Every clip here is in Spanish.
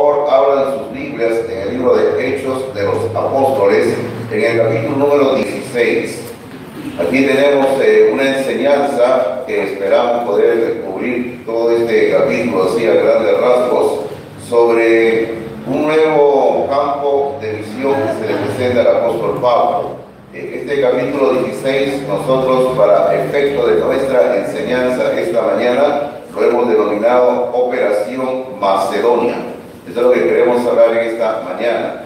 favor, abran sus Biblias en el libro de Hechos de los Apóstoles, en el capítulo número 16. Aquí tenemos una enseñanza que esperamos poder descubrir todo este capítulo así a grandes rasgos sobre un nuevo campo de visión que se le presenta al apóstol Pablo. Este capítulo 16 nosotros, para efecto de nuestra enseñanza esta mañana, lo hemos denominado Operación Macedonia. Eso es lo que queremos hablar en esta mañana.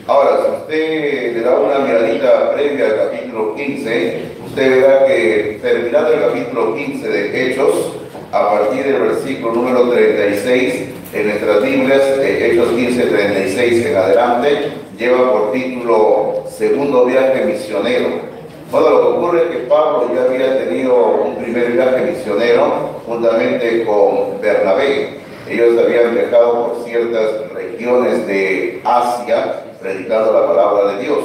Ahora, si usted le da una miradita previa al capítulo 15, usted verá que terminando el capítulo 15 de Hechos, a partir del versículo número 36, en nuestras Biblias, Hechos 15, 36 en adelante, lleva por título Segundo Viaje Misionero. Bueno, lo que ocurre es que Pablo ya había tenido un primer viaje misionero juntamente con Bernabé. Ellos habían viajado por ciertas regiones de Asia predicando la palabra de Dios.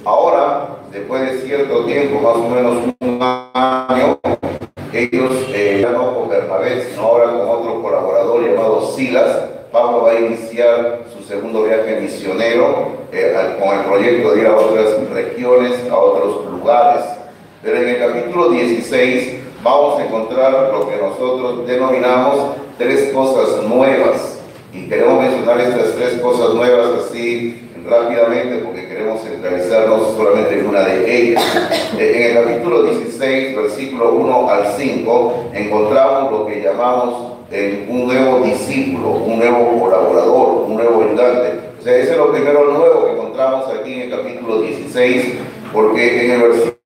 Ahora, después de cierto tiempo, más o menos un año, ellos ya no con Bernabé, sino ahora con otro colaborador llamado Silas, Pablo va a iniciar su segundo viaje misionero con el proyecto de ir a otras regiones, a otros lugares. Pero en el capítulo 16 vamos a encontrar lo que nosotros denominamos tres cosas nuevas. Y queremos mencionar estas tres cosas nuevas así rápidamente porque queremos centralizarnos solamente en una de ellas. En el capítulo 16, versículo 1 al 5, encontramos lo que llamamos un nuevo discípulo, un nuevo colaborador, un nuevo ayudante. O sea, ese es lo primero nuevo que encontramos aquí en el capítulo 16, porque en el versículo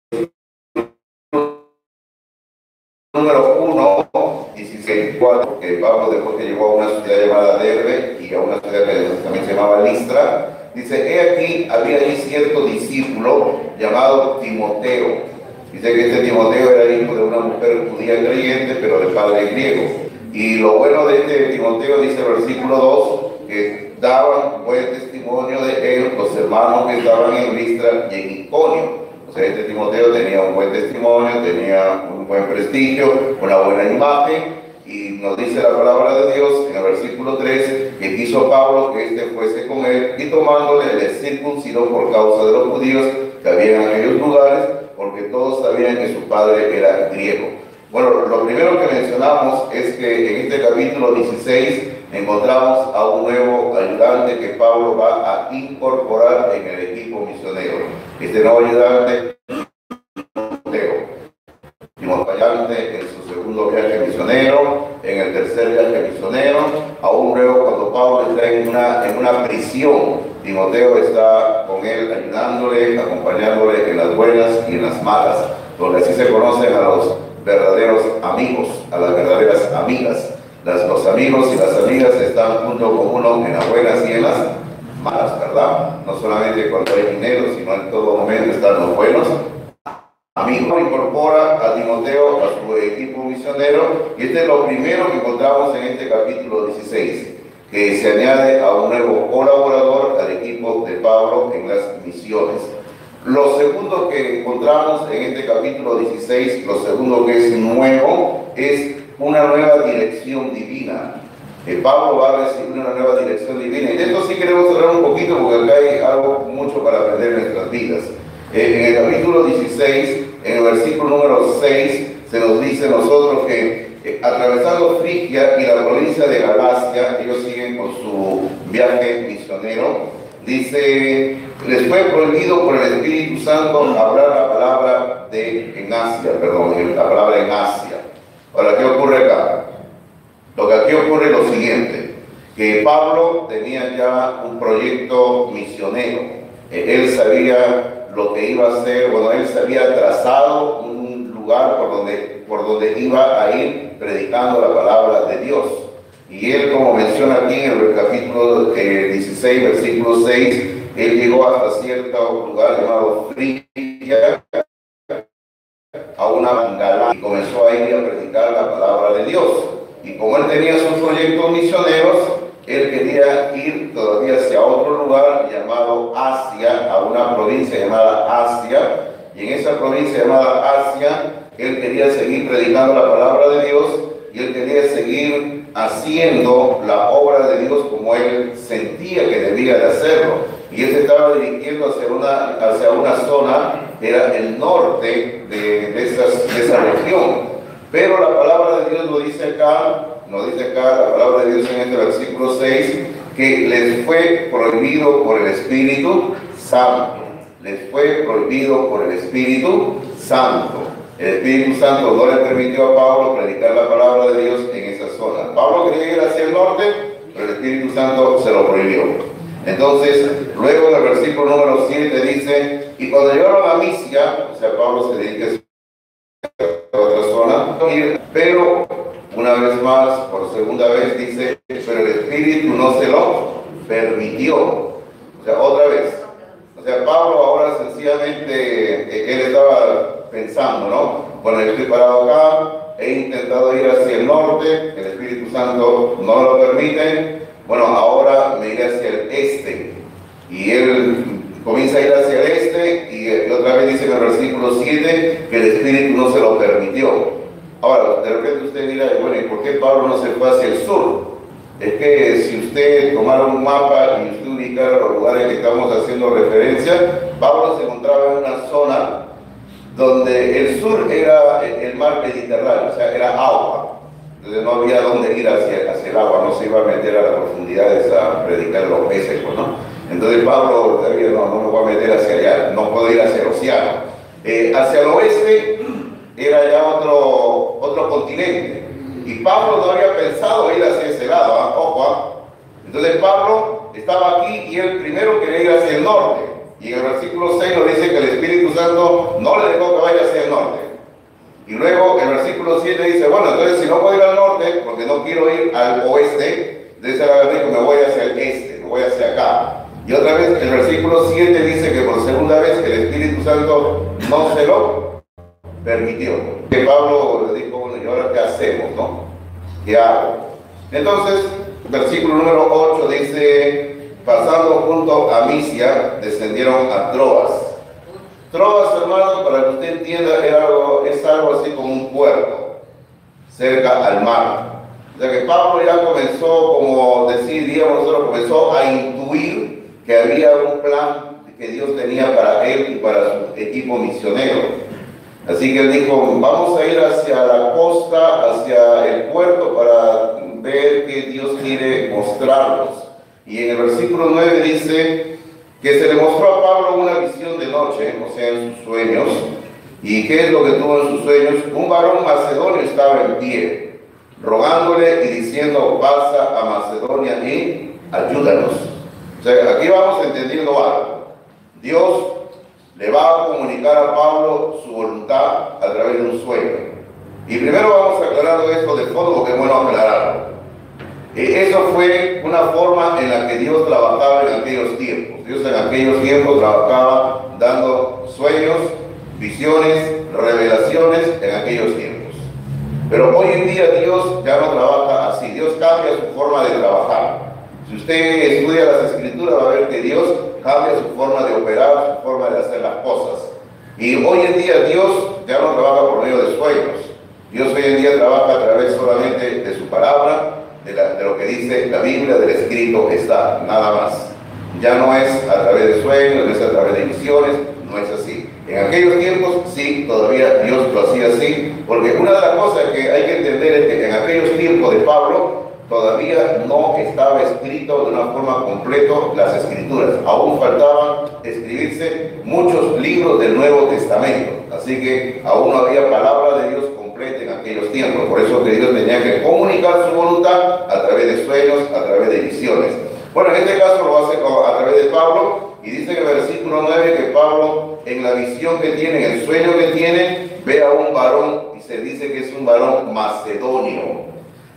número 1, 16, 4, que Pablo, después que llegó a una ciudad llamada Derbe y a una ciudad que también se llamaba Listra, dice: he aquí, había allí cierto discípulo llamado Timoteo. Dice que este Timoteo era hijo de una mujer judía creyente, pero de padre griego. Y lo bueno de este Timoteo, dice el versículo 2, que daban buen testimonio de él los hermanos que estaban en Listra y en Iconio. O sea, este Timoteo tenía un buen testimonio, tenía un buen prestigio, una buena imagen. Y nos dice la palabra de Dios en el versículo 3 que quiso Pablo que éste fuese con él, y tomándole le circuncidó por causa de los judíos que habían en aquellos lugares, porque todos sabían que su padre era griego. Bueno, lo primero que mencionamos es que en este capítulo 16 encontramos a un nuevo ayudante que Pablo va a incorporar en el equipo misionero. Este nuevo ayudante, Timoteo, en su segundo viaje misionero, en el tercer viaje misionero, aún luego cuando Pablo está en una prisión, Timoteo está con él ayudándole, acompañándole en las buenas y en las malas, donde así se conocen a los verdaderos amigos, a las verdaderas amigas. Los amigos y las amigas están junto con uno en las buenas y en las malas, ¿verdad? No solamente cuando hay dinero, sino en todo momento están los buenos amigos. Incorpora a Timoteo a su equipo misionero, y este es lo primero que encontramos en este capítulo 16, que se añade a un nuevo colaborador al equipo de Pablo en las misiones. Lo segundo que encontramos en este capítulo 16, lo segundo que es nuevo, es una nueva dirección divina. Pablo va a recibir una nueva dirección divina. Y de esto sí queremos hablar un poquito porque acá hay algo mucho para aprender en nuestras vidas. En el capítulo 16, en el versículo número 6, se nos dice nosotros que atravesando Frigia y la provincia de Galacia, ellos siguen con su viaje misionero. Dice: les fue prohibido por el Espíritu Santo hablar la palabra la palabra en Asia. Ahora, ¿qué ocurre acá? Lo que aquí ocurre es lo siguiente, que Pablo tenía ya un proyecto misionero. Él sabía lo que iba a hacer, bueno, él se había trazado un lugar por donde iba a ir predicando la palabra de Dios. Y él, como menciona aquí en el capítulo 16, versículo 6, él llegó hasta cierto lugar llamado Frigia, a una Galacia, y comenzó a ir a predicar la palabra de Dios. Y como él tenía sus proyectos misioneros, él quería ir todavía hacia otro lugar llamado Asia, a una provincia llamada Asia, y en esa provincia llamada Asia, él quería seguir predicando la palabra de Dios, y él quería seguir haciendo la obra de Dios como él sentía que debía de hacerlo. Y él se estaba dirigiendo hacia una zona, era el norte de esa región. Pero la palabra de Dios nos dice acá, la palabra de Dios en este versículo 6, que les fue prohibido por el Espíritu Santo. Les fue prohibido por el Espíritu Santo. El Espíritu Santo no le permitió a Pablo predicar la palabra de Dios en esa zona. Pablo quería ir hacia el norte, pero el Espíritu Santo se lo prohibió. Entonces, luego en el versículo número 7 dice, y cuando llegaron a Misia, o sea, Pablo se dirige a otra zona, pero una vez más, por segunda vez dice, pero el Espíritu no se lo permitió. O sea, otra vez. O sea, Pablo ahora sencillamente, él estaba pensando, ¿no? Bueno, yo estoy parado acá, he intentado ir hacia el norte, el Espíritu Santo no lo permite, bueno, ahora me iré hacia el este. Y él comienza a ir hacia el este y otra vez dice en el versículo 7 que el Espíritu no se lo permitió. Ahora, de repente usted dirá, bueno, ¿y por qué Pablo no se fue hacia el sur? Es que si usted tomara un mapa y usted ubicara los lugares que estamos haciendo referencia, Pablo se encontraba en una zona donde el sur era el mar Mediterráneo, o sea, era agua. Entonces no había dónde ir hacia el agua, no se iba a meter a las profundidades a predicar los peces, ¿no? Entonces Pablo sabía, no me voy a meter hacia allá, no puedo ir hacia el océano. Hacia el oeste era ya otro continente. Y Pablo no había pensado ir hacia ese lado, ojo. Entonces Pablo estaba aquí y él primero quería ir hacia el norte. Y en el versículo 6 nos dice que el Espíritu Santo no le dejó que vaya hacia el norte. Y luego el versículo 7 dice, bueno, entonces si no puedo ir al norte, porque no quiero ir al oeste, dice me voy hacia el este, me voy hacia acá. Y otra vez el versículo 7 dice que por segunda vez el Espíritu Santo no se lo permitió. Que Pablo le dijo, bueno, ¿y ahora qué hacemos, no? ¿Qué hago? Entonces, versículo número 8 dice, pasando junto a Misia, descendieron a Troas. Troas, hermano, para que usted entienda, es algo así como un puerto, cerca al mar. O sea que Pablo ya comenzó, como diríamos nosotros, comenzó a intuir que había un plan que Dios tenía para él y para su equipo misionero. Así que él dijo, vamos a ir hacia la costa, hacia el puerto, para ver qué Dios quiere mostrarnos. Y en el versículo 9 dice que se le mostró a Pablo una visión de noche, o sea, en sus sueños. ¿Y qué es lo que tuvo en sus sueños? Un varón macedonio estaba en pie, rogándole y diciendo, pasa a Macedonia y ayúdanos. O sea, aquí vamos entendiendo algo. Dios le va a comunicar a Pablo su voluntad a través de un sueño. Y primero vamos aclarando esto de fondo porque es bueno aclararlo. Eso fue una forma en la que Dios trabajaba en aquellos tiempos. Dios en aquellos tiempos trabajaba dando sueños, visiones, revelaciones en aquellos tiempos. Pero hoy en día Dios ya no trabaja así. Dios cambia su forma de trabajar. Si usted estudia las Escrituras va a ver que Dios cambia su forma de operar, su forma de hacer las cosas. Y hoy en día Dios ya no trabaja por medio de sueños. Dios hoy en día trabaja a través solamente de su palabra, de lo que dice la Biblia, del escrito está, nada más. Ya no es a través de sueños, no es a través de visiones, no es así. En aquellos tiempos sí, todavía Dios lo hacía así, porque una de las cosas que hay que entender es que en aquellos tiempos de Pablo todavía no estaba escrito de una forma completa las Escrituras. Aún faltaban escribirse muchos libros del Nuevo Testamento. Así que aún no había palabra de Dios completa en aquellos tiempos. Por eso que Dios tenía que comunicar su voluntad a través de sueños, a través de visiones. Bueno, en este caso lo hace a través de Pablo. Y dice en el versículo 9 que Pablo, en la visión que tiene, en el sueño que tiene, ve a un varón y se dice que es un varón macedonio.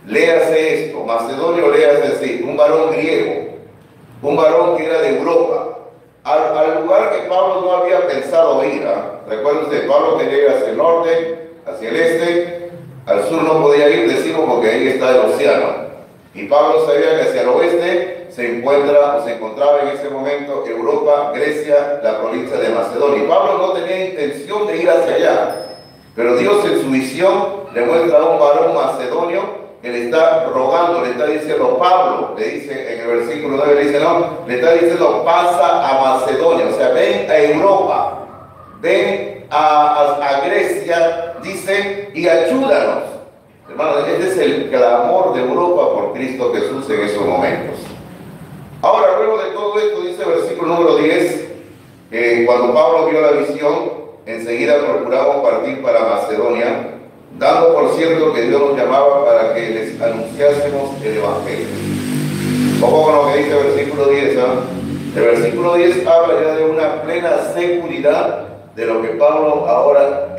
Léase esto, macedonio, léase así, un varón griego, un varón que era de Europa, al lugar que Pablo no había pensado ir. Recuerden usted, Pablo quería ir hacia el norte, hacia el este, al sur no podía ir, decimos, porque ahí está el océano. Y Pablo sabía que hacia el oeste se encontraba en ese momento Europa, Grecia, la provincia de Macedonia. Y Pablo no tenía intención de ir hacia allá, pero Dios en su visión le muestra a un varón macedonio que le está rogando, le está diciendo Pablo, le dice en el versículo 9, le dice, no, le está diciendo pasa a Macedonia, o sea, ven a Europa, ven a Grecia, dice, y ayúdanos. Hermanos, este es el clamor de Europa por Cristo Jesús en esos momentos. Ahora, luego de todo esto, dice el versículo número 10, que cuando Pablo vio la visión, enseguida procuramos partir para Macedonia, dando por cierto que Dios nos llamaba para que les anunciásemos el Evangelio. Ojo con lo que dice el versículo 10, ¿ah? El versículo 10 habla ya de una plena seguridad de lo que Pablo ahora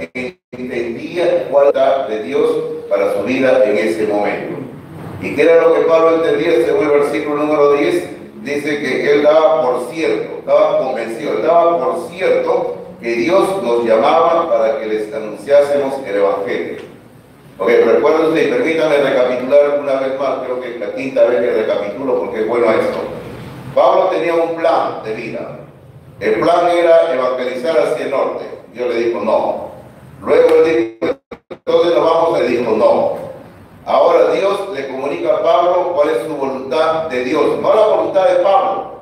entendía cuál era de Dios para su vida en ese momento. ¿Y qué era lo que Pablo entendía según el versículo número 10? Dice que él daba por cierto, estaba convencido, él daba por cierto que Dios nos llamaba para que les anunciásemos el Evangelio. Ok, recuérdense y permítanme recapitular una vez más, creo que es la quinta vez que recapitulo porque es bueno esto. Pablo tenía un plan de vida. El plan era evangelizar hacia el norte. Dios le dijo no. Luego él dijo, entonces nos vamos, le dijo no. Ahora Dios le comunica a Pablo cuál es su voluntad de Dios. No la voluntad de Pablo,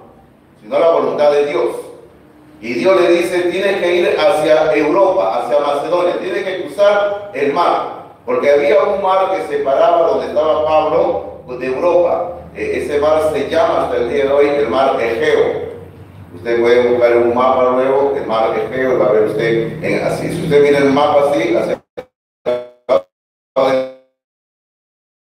sino la voluntad de Dios. Y Dios le dice, tienes que ir hacia Europa, hacia Macedonia, tienes que cruzar el mar. Porque había un mar que separaba donde estaba Pablo de Europa. Ese mar se llama hasta el día de hoy el mar Egeo. Usted puede buscar en un mapa luego, el mar Egeo, y va a ver usted así. Si usted mira el mapa así, hacia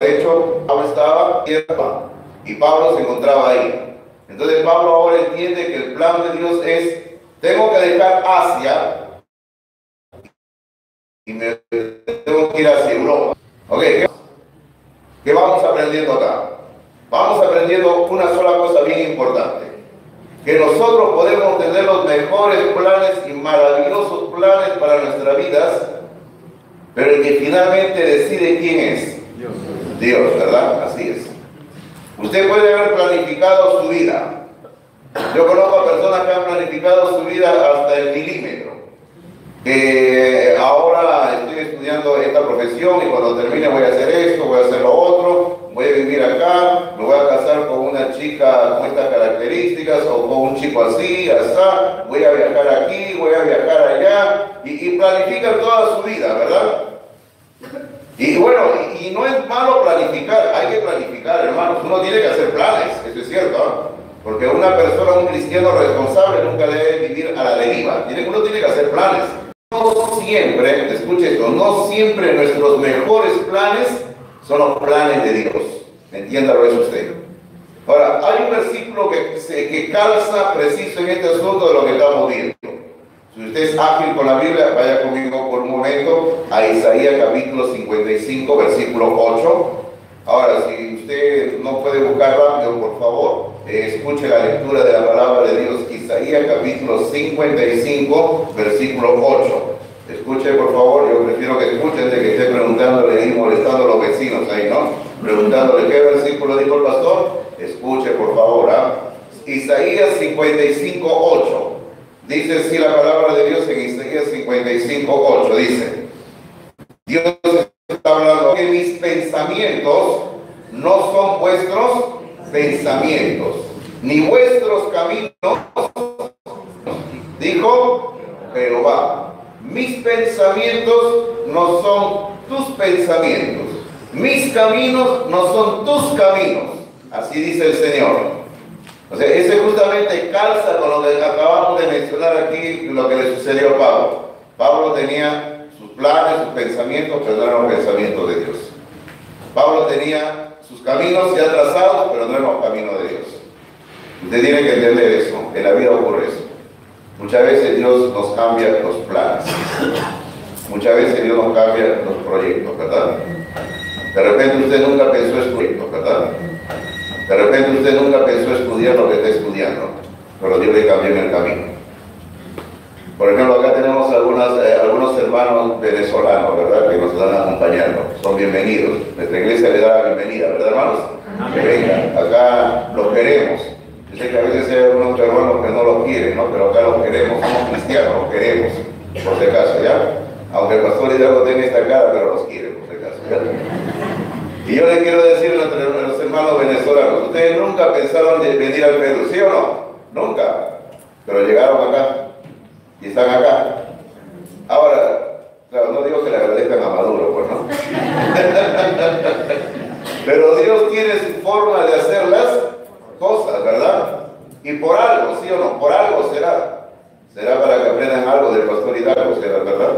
de hecho, Pablo estaba tierra y Pablo se encontraba ahí. Entonces Pablo ahora entiende que el plan de Dios es, tengo que dejar Asia y me tengo que ir hacia Europa. Ok, ¿qué vamos aprendiendo acá? Vamos aprendiendo una sola cosa bien importante. Que nosotros podemos tener los mejores planes y maravillosos planes para nuestras vidas, pero el que finalmente decide quién es. Dios, ¿verdad? Así es. Usted puede haber planificado su vida. Yo conozco a personas que han planificado su vida hasta el milímetro. Que ahora estoy estudiando esta profesión y cuando termine voy a hacer esto, voy a hacer lo otro, voy a vivir acá, me voy a casar con una chica con estas características o con un chico así, así, voy a viajar aquí, voy a viajar allá y planifican toda su vida, ¿verdad? Y bueno, y no es malo planificar, hay que planificar, hermanos, uno tiene que hacer planes, eso es cierto, ¿eh? Porque una persona, un cristiano responsable nunca debe vivir a la deriva, uno tiene que hacer planes. No siempre, escuche esto, no siempre nuestros mejores planes son los planes de Dios, entiéndalo eso usted. Ahora, hay un versículo que calza preciso en este asunto de lo que estamos viendo. Si usted es ágil con la Biblia, vaya conmigo por un momento a Isaías capítulo 55, versículo 8. Ahora, si usted no puede buscar rápido, por favor, escuche la lectura de la palabra de Dios. Isaías capítulo 55, versículo 8. Escuche, por favor, yo prefiero que escuchen de que esté preguntándole y molestando a los vecinos ahí, ¿no? Preguntándole qué versículo dijo el pastor. Escuche, por favor, ¿ah? Isaías 55, 8. Dice así la palabra de Dios en Isaías 55, 8. Dice, Dios está hablando que mis pensamientos no son vuestros pensamientos, ni vuestros caminos, dijo Jehová. Mis pensamientos no son tus pensamientos, mis caminos no son tus caminos, así dice el Señor. O sea, ese justamente calza con lo que acabamos de mencionar aquí, lo que le sucedió a Pablo. Pablo tenía sus planes, sus pensamientos, pero no eran los pensamientos de Dios. Pablo tenía sus caminos ya trazados, pero no eran los caminos de Dios. Usted tiene que entender eso, en la vida ocurre eso. Muchas veces Dios nos cambia los planes. Muchas veces Dios nos cambia los proyectos, ¿verdad? De repente usted nunca pensó en proyectos, ¿verdad? De repente usted nunca pensó estudiar lo que está estudiando, pero Dios le cambió en el camino. Por ejemplo, acá tenemos algunos hermanos venezolanos, ¿verdad?, que nos están acompañando. Son bienvenidos. Nuestra iglesia le da la bienvenida, ¿verdad, hermanos? Que vengan. Acá los queremos. Yo sé que a veces hay algunos hermanos que no los quieren, ¿no? Pero acá los queremos. Somos cristianos, los queremos. Por si acaso, ¿ya? Aunque el pastor Hidalgo tenga esta cara, pero los quiere, por si acaso, ¿ya? Y yo le quiero decir a los hermanos venezolanos, ustedes nunca pensaron de venir al Perú, ¿sí o no? Nunca. Pero llegaron acá y están acá. Ahora, claro, no digo que le agradezcan a Maduro, pues no. Pero Dios tiene su forma de hacer las cosas, ¿verdad? Y por algo, ¿sí o no? Por algo será. Será para que aprendan algo del pastor Hidalgo, será, ¿verdad?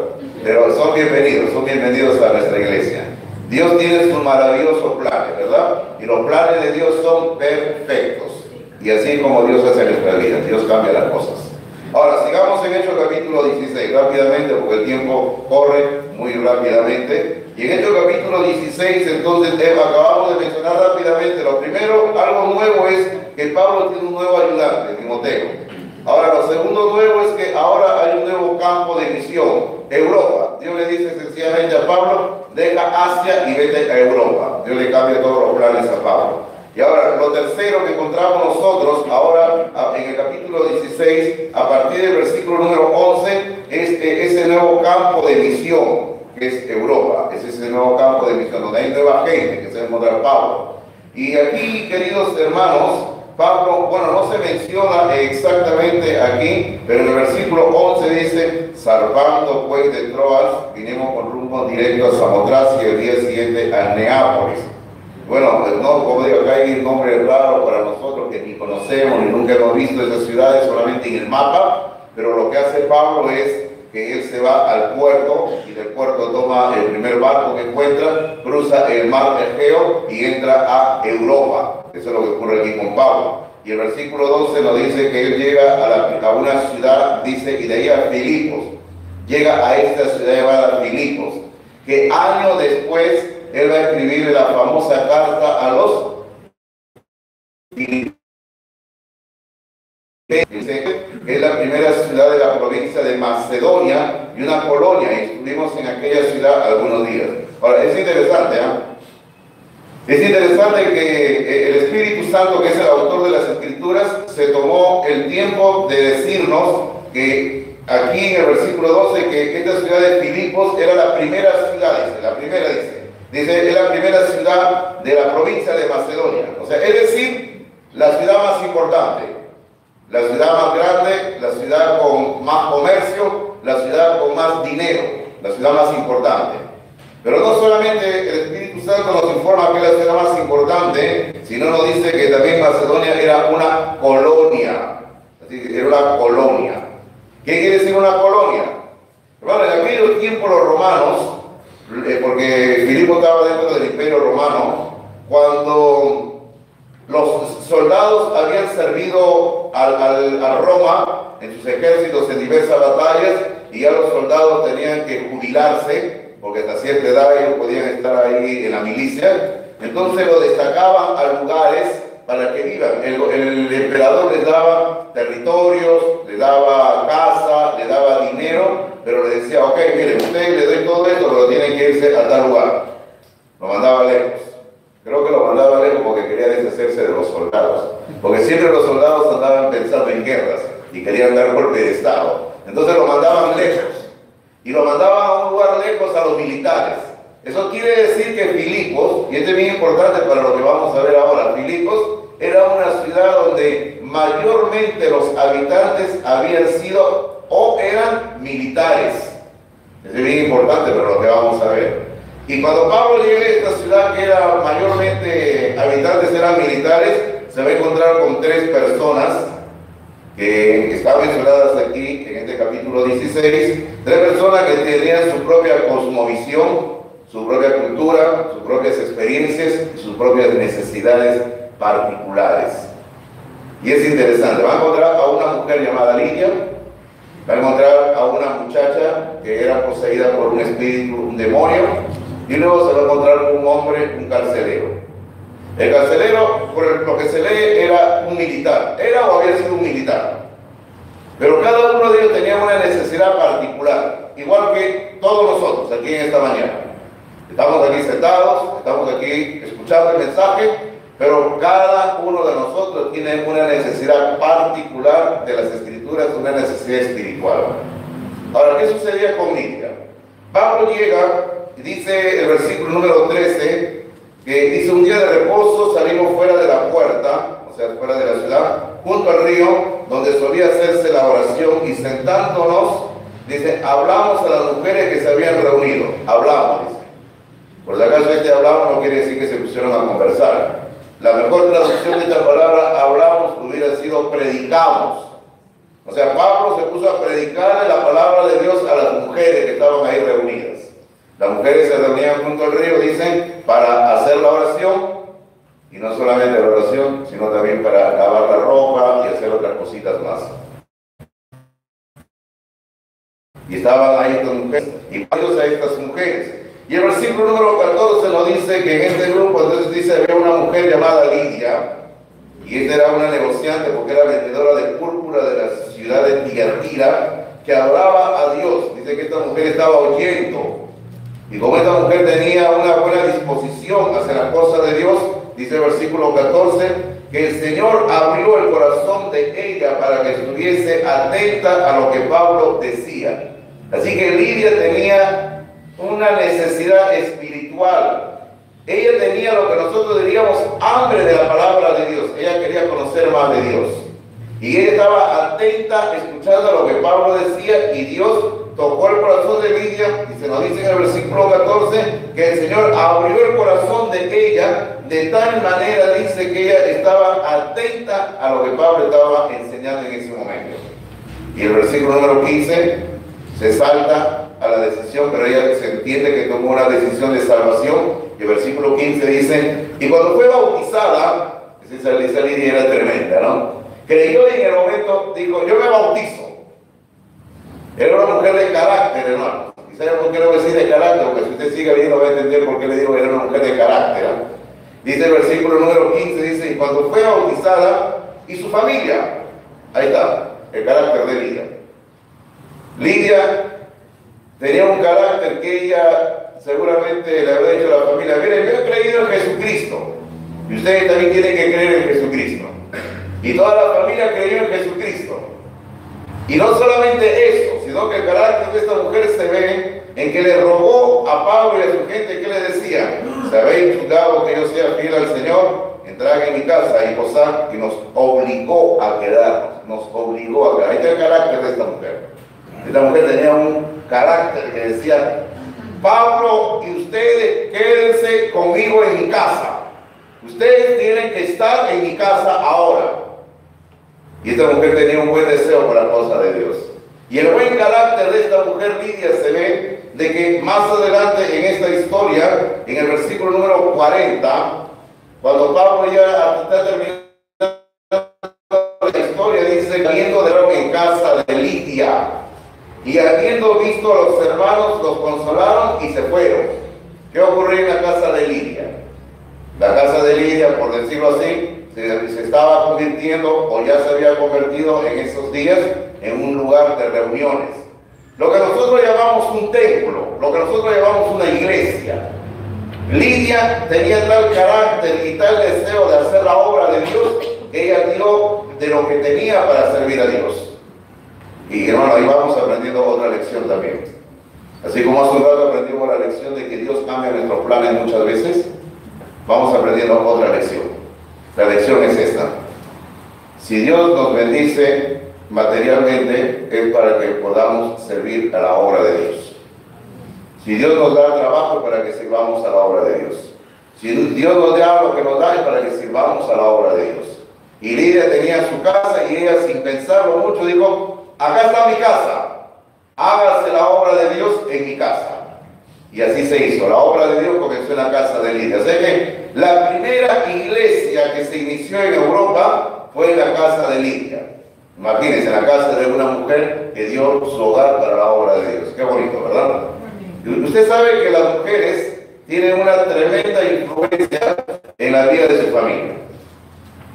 Pero son bienvenidos a nuestra iglesia. Dios tiene sus maravillosos planes, ¿verdad? Y los planes de Dios son perfectos. Y así como Dios hace nuestra vida, Dios cambia las cosas. Ahora, sigamos en Hechos capítulo 16, rápidamente, porque el tiempo corre muy rápidamente. Y en Hechos capítulo 16, entonces, acabamos de mencionar rápidamente, lo primero, algo nuevo es que Pablo tiene un nuevo ayudante, Timoteo. Ahora, lo segundo nuevo es que ahora hay un nuevo campo de misión, Europa. Dios le dice sencillamente a Pablo, deja Asia y vete a Europa. Dios le cambia todos los planes a Pablo. Y ahora, lo tercero que encontramos nosotros, ahora en el capítulo 16, a partir del versículo número 11, es ese nuevo campo de misión, que es Europa. Es ese nuevo campo de misión, donde hay nueva gente, que se va a encontrar Pablo. Y aquí, queridos hermanos, Pablo, bueno, no se menciona exactamente aquí, pero en el versículo 11 dice, zarpando pues de Troas, vinimos con rumbo directo a Samotracia y el día siguiente a Neápolis. Bueno, pues no, como digo, acá hay un nombre raro para nosotros que ni conocemos ni nunca hemos visto esas ciudades, solamente en el mapa, pero lo que hace Pablo es que él se va al puerto y del puerto toma el primer barco que encuentra, cruza el mar Egeo y entra a Europa. Eso es lo que ocurre aquí con Pablo. Y el versículo 12 nos dice que él llega a una ciudad, dice, y de ahí a Filipos. Llega a esta ciudad llamada Filipos, que años después él va a escribirle la famosa carta a los Filipenses. Dice que es la primera ciudad de la provincia de Macedonia y una colonia, y estuvimos en aquella ciudad algunos días. Ahora, es interesante, Es interesante que el Espíritu Santo, que es el autor de las Escrituras, se tomó el tiempo de decirnos que aquí en el versículo 12, que esta ciudad de Filipos era la primera ciudad, dice, es la primera ciudad de la provincia de Macedonia. O sea, es decir, la ciudad más importante, la ciudad más grande, la ciudad con más comercio, la ciudad con más dinero, la ciudad más importante. Pero no solamente el Espíritu Santo nos informa que es la ciudad más importante, sino nos dice que también Macedonia era una colonia. Así que era una colonia. ¿Qué quiere decir una colonia? Hermano, en aquellos tiempos los romanos, porque Filipo estaba dentro del Imperio Romano, cuando los soldados habían servido a Roma en sus ejércitos en diversas batallas, y ya los soldados tenían que jubilarse, porque hasta cierta edad ellos podían estar ahí en la milicia, entonces lo destacaban a lugares para que vivan. El emperador les daba territorios, les daba casa, les daba dinero, pero le decía, ok, miren, ustedes les doy todo esto, pero tienen que irse a tal lugar. Lo mandaba lejos. Creo que lo mandaba lejos porque quería deshacerse de los soldados, porque siempre los soldados andaban pensando en guerras y querían dar golpe de estado. Entonces lo mandaban lejos. Y lo mandaban a un lugar lejos a los militares. Eso quiere decir que Filipos, y esto es bien importante para lo que vamos a ver ahora, Filipos era una ciudad donde mayormente los habitantes habían sido o eran militares. Eso es bien importante para lo que vamos a ver. Y cuando Pablo llega a esta ciudad que era mayormente habitantes eran militares, se va a encontrar con tres personas que están mencionadas aquí en este capítulo 16, tres personas que tenían su propia cosmovisión, su propia cultura, sus propias experiencias y sus propias necesidades particulares. Y es interesante, va a encontrar a una mujer llamada Lidia, va a encontrar a una muchacha que era poseída por un espíritu, un demonio, y luego se va a encontrar un hombre, un carcelero. El carcelero, por lo que se lee, era un militar, era o había sido un militar. Pero cada uno de ellos tenía una necesidad particular, igual que todos nosotros aquí en esta mañana. Estamos aquí sentados, estamos aquí escuchando el mensaje, pero cada uno de nosotros tiene una necesidad particular de las Escrituras, una necesidad espiritual. Ahora, ¿qué sucedía con Lidia? Pablo llega y dice el versículo número 13, que dice: un día de reposo salimos fuera de la puerta, o sea, fuera de la ciudad, junto al río, donde solía hacerse la oración, y sentándonos, dice, hablamos a las mujeres que se habían reunido. Hablamos, dice. Por si acaso este hablamos no quiere decir que se pusieron a conversar. La mejor traducción de esta palabra, hablamos, hubiera sido predicamos. O sea, Pablo se puso a predicarle la palabra de Dios a las mujeres que estaban ahí reunidas. Las mujeres se reunían junto al río, dicen, para hacer la oración, y no solamente la oración, sino también para lavar la ropa y hacer otras cositas más. Y estaban ahí estas mujeres, y varios a estas mujeres. Y el versículo número 14 nos dice que en este grupo, entonces dice, había una mujer llamada Lidia, y esta era una negociante porque era vendedora de púrpura de la ciudad de Tiatira, que hablaba a Dios. Dice que esta mujer estaba oyendo, y como esta mujer tenía una buena disposición hacia las cosas de Dios, dice el versículo 14, que el Señor abrió el corazón de ella para que estuviese atenta a lo que Pablo decía. Así que Lidia tenía una necesidad espiritual. Ella tenía lo que nosotros diríamos hambre de la palabra de Dios. Ella quería conocer más de Dios. Y ella estaba atenta, escuchando lo que Pablo decía, y Dios tocó el corazón de Lidia, y se nos dice en el versículo 14, que el Señor abrió el corazón de ella, de tal manera, dice, que ella estaba atenta a lo que Pablo estaba enseñando en ese momento. Y el versículo número 15 se salta a la decisión, pero ella se entiende que tomó una decisión de salvación. Y el versículo 15 dice, y cuando fue bautizada, esa Lidia era tremenda, ¿no? Creyó, y en el momento dijo, yo me bautizo. Era una mujer de carácter, hermano. ¿Y sabe por qué lo voy a decir de carácter? Porque si usted sigue viendo va a entender por qué le digo que era una mujer de carácter, ¿no? Dice el versículo número 15, dice, y cuando fue bautizada, y su familia, ahí está, el carácter de Lidia. Lidia tenía un carácter que ella seguramente le habría dicho a la familia, miren, yo he creído en Jesucristo, y ustedes también tienen que creer en Jesucristo. Y toda la familia creyó en Jesucristo. Y no solamente eso, sino que el carácter de esta mujer se ve en que le rogó a Pablo y a su gente, que le decía, ¿sabéis, juzgado que yo sea fiel al Señor? Entrad en mi casa y posad, y nos obligó a quedarnos, nos obligó a quedarnos. Ahí está el carácter de esta mujer. Esta mujer tenía un carácter que decía, Pablo y ustedes quédense conmigo en mi casa. Ustedes tienen que estar en mi casa ahora. Y esta mujer tenía un buen deseo por la cosa de Dios. Y el buen carácter de esta mujer Lidia se ve de que más adelante en esta historia, en el versículo número 40, cuando Pablo ya está terminando la historia, dice, cayendo de nuevo en casa de Lidia, y habiendo visto a los hermanos, los consolaron y se fueron. ¿Qué ocurrió en la casa de Lidia? La casa de Lidia, por decirlo así, se estaba convirtiendo, o ya se había convertido en esos días, en un lugar de reuniones. Lo que nosotros llamamos un templo, lo que nosotros llamamos una iglesia. Lidia tenía tal carácter y tal deseo de hacer la obra de Dios, que ella dio de lo que tenía para servir a Dios. Y hermano, ahí vamos aprendiendo otra lección también. Así como hace un rato aprendimos la lección de que Dios cambia nuestros planes muchas veces, vamos aprendiendo otra lección. La lección es esta. Si Dios nos bendice materialmente, es para que podamos servir a la obra de Dios. Si Dios nos da trabajo, para que sirvamos a la obra de Dios. Si Dios nos da lo que nos da, es para que sirvamos a la obra de Dios. Y Lidia tenía su casa, y ella, sin pensarlo mucho, dijo, acá está mi casa, hágase la obra de Dios en mi casa. Y así se hizo. La obra de Dios comenzó en la casa de Lidia. O sea que la primera iglesia que se inició en Europa fue en la casa de Lidia. Imagínense, en la casa de una mujer que dio su hogar para la obra de Dios. Qué bonito, ¿verdad? Y usted sabe que las mujeres tienen una tremenda influencia en la vida de su familia.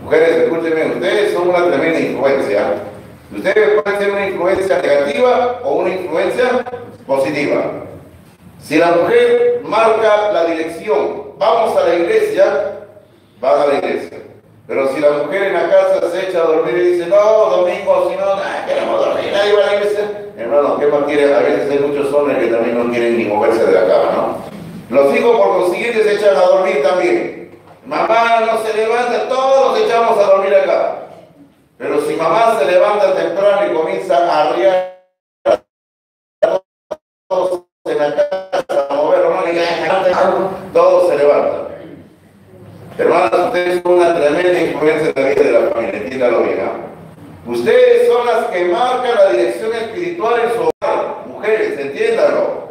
Mujeres, escúchenme, ustedes son una tremenda influencia. Ustedes pueden ser una influencia negativa o una influencia positiva. Si la mujer marca la dirección, vamos a la iglesia, van a la iglesia. Pero si la mujer en la casa se echa a dormir y dice, no, domingo, si no, queremos dormir, nadie va a la iglesia. Hermano, ¿qué más quiere? A veces hay muchos hombres que también no quieren ni moverse de la cama, ¿no? Los hijos por consiguiente se echan a dormir también. Mamá no se levanta, todos nos echamos a dormir acá. Pero si mamá se levanta temprano y comienza a arriar a todos en la casa, a mover, todos se levantan. Hermanos, ustedes son una tremenda influencia en la vida de la familia, entiéndalo bien, ¿no? Ustedes son las que marcan la dirección espiritual en su hogar, mujeres, entiéndalo.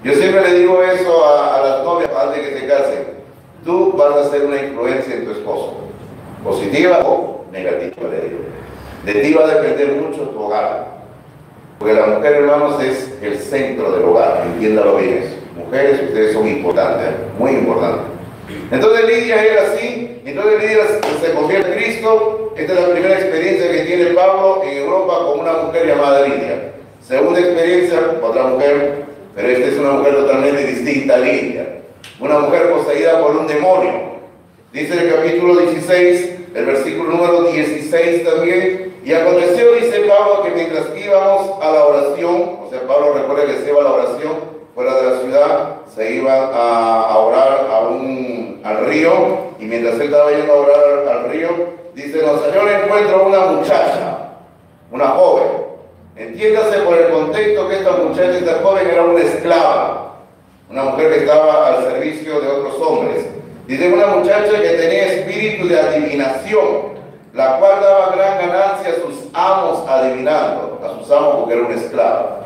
Yo siempre le digo eso a las novias antes de que se casen. Tú vas a ser una influencia en tu esposo, positiva o negativa, le digo. De ti va a depender mucho tu hogar. Porque la mujer, hermanos, es el centro del hogar, entiéndalo bien eso. Mujeres, ustedes son importantes, muy importantes. Entonces Lidia era así, entonces Lidia se convierte en Cristo. Esta es la primera experiencia que tiene Pablo en Europa con una mujer llamada Lidia. Segunda experiencia, otra mujer, pero esta es una mujer totalmente distinta a Lidia. Una mujer poseída por un demonio. Dice en el capítulo 16, el versículo número 16 también. Y aconteció, dice Pablo, que mientras íbamos a la oración, o sea, Pablo recuerda que se iba a la oración fuera de la ciudad, se iba a orar al río, y mientras él estaba yendo a orar al río, dice, nos salió al encuentro una muchacha, una joven. Entiéndase por el contexto que esta muchacha, esta joven, era una esclava, una mujer que estaba al servicio de otros hombres. Dice, una muchacha que tenía espíritu de adivinación, la cual daba gran ganancia a sus amos adivinando, a sus amos porque era una esclava.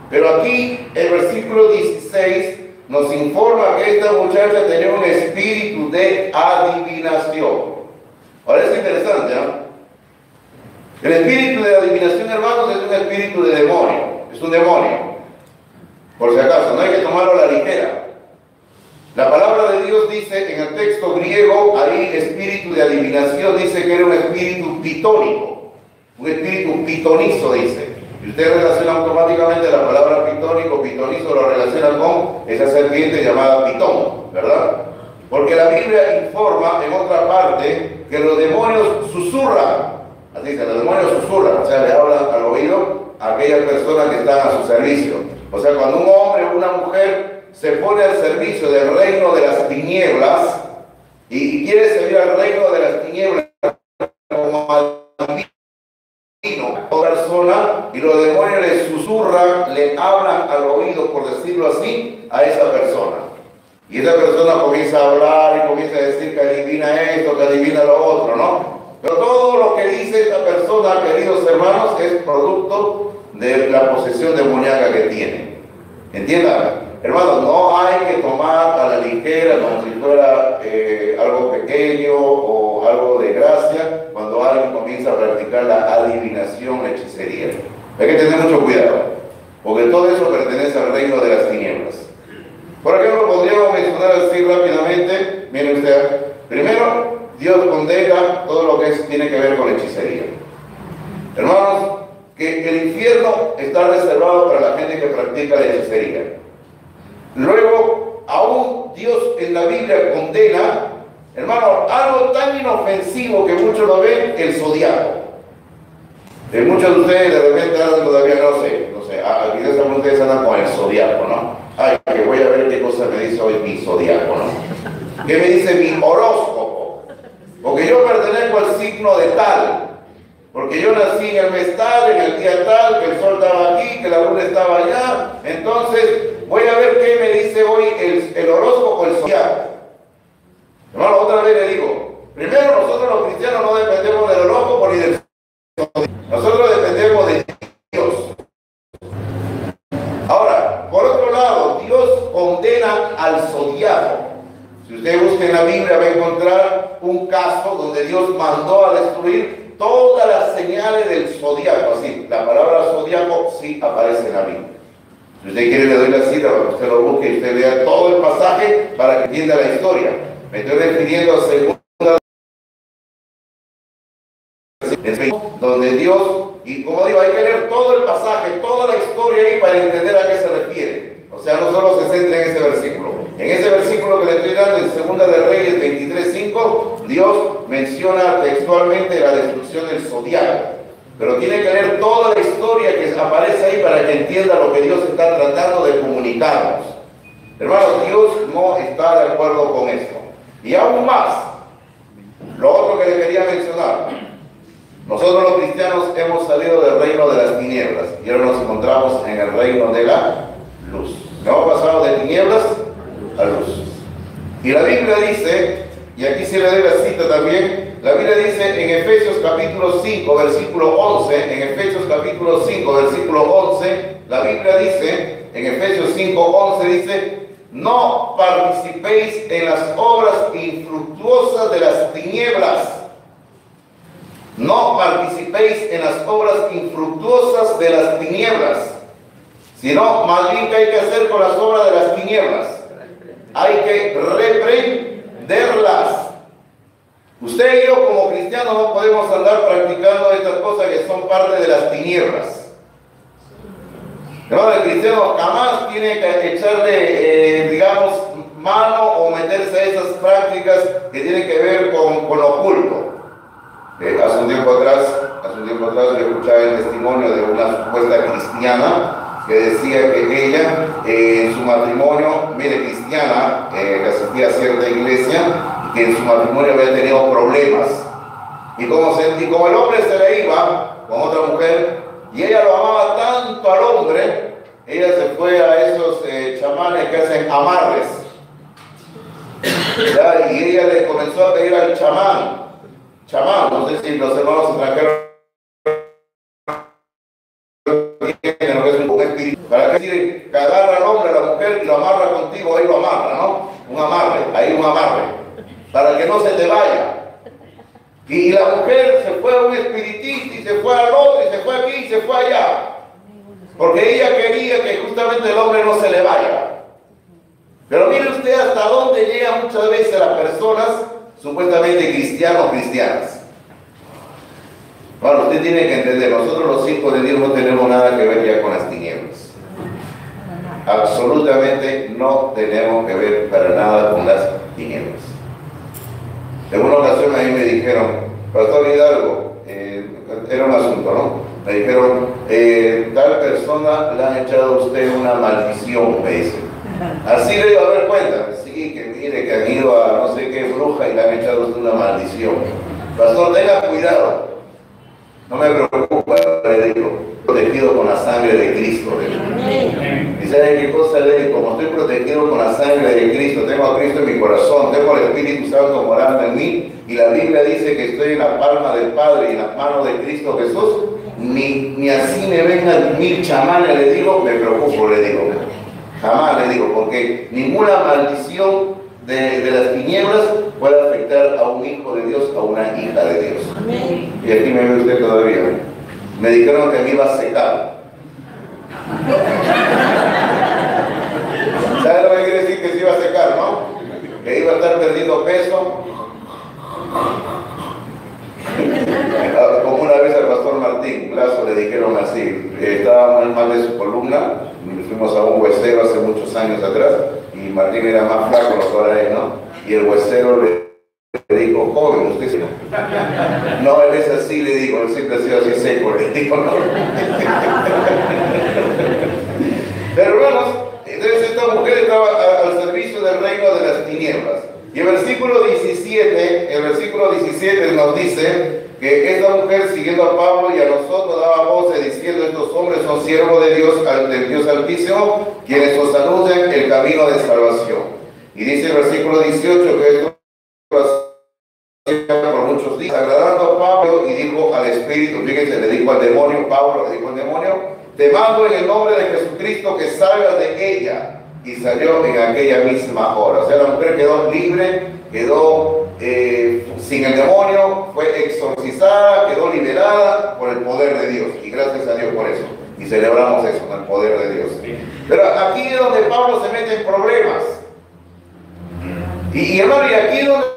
Pero aquí el versículo 16 nos informa que esta muchacha tenía un espíritu de adivinación. Ahora es interesante, ¿no? El espíritu de adivinación, hermanos, es un espíritu de demonio, es un demonio. Por si acaso, no hay que tomarlo a la ligera. La palabra de Dios dice en el texto griego, ahí espíritu de adivinación, dice que era un espíritu pitónico, un espíritu pitonizo, dice. Y usted relaciona automáticamente la palabra pitónico, pitonizo, lo relaciona con esa serpiente llamada pitón, ¿verdad? Porque la Biblia informa en otra parte que los demonios susurran. Así dice, los demonios susurran, o sea, le hablan al oído a aquellas personas que están a su servicio. O sea, cuando un hombre o una mujer se pone al servicio del reino de las tinieblas y quiere servir al reino de las tinieblas como adivino o persona, y los demonios le susurran, le hablan al oído, por decirlo así, a esa persona. Y esa persona comienza a hablar y comienza a decir que adivina esto, que adivina lo otro, ¿no? Pero todo lo que dice esta persona, queridos hermanos, es producto de la posesión demoníaca que tiene. ¿Entiendan? Hermanos, no hay que tomar a la ligera como si fuera algo pequeño o algo de gracia cuando alguien comienza a practicar la adivinación, la hechicería. Hay que tener mucho cuidado, porque todo eso pertenece al reino de las tinieblas. Por ejemplo, podríamos mencionar así rápidamente, miren ustedes, primero, Dios condena todo lo que tiene que ver con hechicería. Hermanos, que el infierno está reservado para la gente que practica la hechicería. Luego, aún Dios en la Biblia condena, hermano, algo tan inofensivo que muchos lo ven, el zodiaco. Muchos de ustedes de repente andan todavía, no sé, quizás algunos de ustedes andan con el zodiaco, ¿no? Ay, que voy a ver qué cosa me dice hoy mi zodiaco, ¿no? ¿Qué me dice mi horóscopo? Porque yo pertenezco al signo de tal. Porque yo nací en el mes tal, en el día tal, que el sol estaba aquí, que la luna estaba allá. Entonces, voy a ver qué me dice hoy el horóscopo, el zodiaco. Hermano, otra vez le digo, primero nosotros los cristianos no dependemos del horóscopo ni del zodiaco. Nosotros dependemos de Dios. Ahora, por otro lado, Dios condena al zodiaco. Si usted busca en la Biblia va a encontrar un caso donde Dios mandó a destruir todas las señales del zodiaco. Así, la palabra zodiaco sí aparece en la Biblia. Si usted quiere le doy la cita para que usted lo busque y usted vea todo el pasaje para que entienda la historia. Me estoy refiriendo a segunda donde Dios, y como digo, hay que leer todo el pasaje, toda la historia ahí para entender a qué se refiere. O sea, no solo se centra en ese versículo. En ese versículo que le estoy dando, en Segunda de Reyes 23:5, Dios menciona textualmente la destrucción del zodiaco. Pero tiene que leer toda la historia que aparece ahí para que entienda lo que Dios está tratando de comunicarnos. Hermanos, Dios no está de acuerdo con esto. Y aún más, lo otro que le quería mencionar, nosotros los cristianos hemos salido del reino de las tinieblas y ahora nos encontramos en el reino de la luz. Nos hemos pasado de tinieblas a luz. Y la Biblia dice, y aquí se le doy la cita también, la Biblia dice en Efesios capítulo 5, versículo 11, en Efesios capítulo 5, versículo 11, la Biblia dice, en Efesios 5, 11 dice, no participéis en las obras infructuosas de las tinieblas. No participéis en las obras infructuosas de las tinieblas, sino más bien que hay que hacer con las obras de las tinieblas. Hay que reprenderlas. Usted y yo como cristianos no podemos andar practicando estas cosas que son parte de las tinieblas. El cristiano jamás tiene que echarle, digamos, mano o meterse a esas prácticas que tienen que ver con lo oculto. Hace un tiempo atrás yo escuchaba el testimonio de una supuesta cristiana que decía que ella en su matrimonio, mire, cristiana, que asistía a cierta iglesia, que en su matrimonio había tenido problemas. Y como el hombre se le iba con otra mujer, y ella lo amaba tanto al hombre, ella se fue a esos chamanes que hacen amarres. ¿Ya? Y ella le comenzó a pedir al chamán, no sé si los hermanos extranjeros tienen lo que es un espíritu, para que decir, que agarra al hombre, a la mujer y lo amarra contigo, ahí lo amarra, ¿no? Un amarre, para que no se te vaya. Y la mujer se fue a un espiritista y se fue al otro y se fue aquí y se fue allá, porque ella quería que justamente el hombre no se le vaya. Pero mire usted hasta dónde llegan muchas veces las personas supuestamente cristianos o cristianas. Bueno, usted tiene que entender, nosotros los hijos de Dios no tenemos nada que ver ya con las tinieblas. Absolutamente no tenemos que ver para nada con las tinieblas. En una ocasión a mí me dijeron, Pastor Hidalgo, era un asunto, ¿no? Me dijeron, tal persona le han echado a usted una maldición, me dice. Así le digo, a ver, cuéntame. Sí, que mire, que han ido a no sé qué bruja y le han echado a usted una maldición. Pastor, tenga cuidado. No me preocupa, le digo, protegido con la sangre de Cristo. ¿Y sabe qué cosa le digo? Como estoy protegido con la sangre de Cristo, tengo a Cristo en mi corazón, tengo el Espíritu Santo morando en mí, y la Biblia dice que estoy en la palma del Padre y en las manos de Cristo Jesús, ni así me vengan 1000 chamanes, le digo, me preocupo, le digo. Jamás le digo, porque ninguna maldición de las tinieblas puede afectar a un hijo de Dios, a una hija de Dios. Amén. Y aquí me ve usted todavía. Me dijeron que me iba a secar. ¿Sabe lo que quiere decir que se iba a secar, no? Que iba a estar perdiendo peso. Como una vez al pastor Martín Lazo le dijeron así, estaba mal de su columna, fuimos a un huesero hace muchos años atrás, y Martín era más flaco lo que ahora es, ¿no? Y el huesero le dijo, joven, usted sí. No, él es así, le digo, él siempre ha sido así seco, le digo, no. Pero hermanos, entonces esta mujer estaba al servicio del reino de las tinieblas. Y el versículo 17 nos dice que esta mujer, siguiendo a Pablo y a nosotros, daba voces diciendo, estos hombres son siervos de Dios, del Dios Altísimo, quienes os anuncian el camino de salvación. Y dice el versículo 18 que esto por muchos días, agradando a Pablo, y dijo al Espíritu, fíjense, le dijo al demonio, Pablo le dijo al demonio, te mando en el nombre de Jesucristo que salgas de ella. Y salió en aquella misma hora. O sea, la mujer quedó libre, quedó sin el demonio, fue exorcizada, quedó liberada por el poder de Dios. Y gracias a Dios por eso. Y celebramos eso, con el poder de Dios. Pero aquí es donde Pablo se mete en problemas. Y hermano, y aquí es donde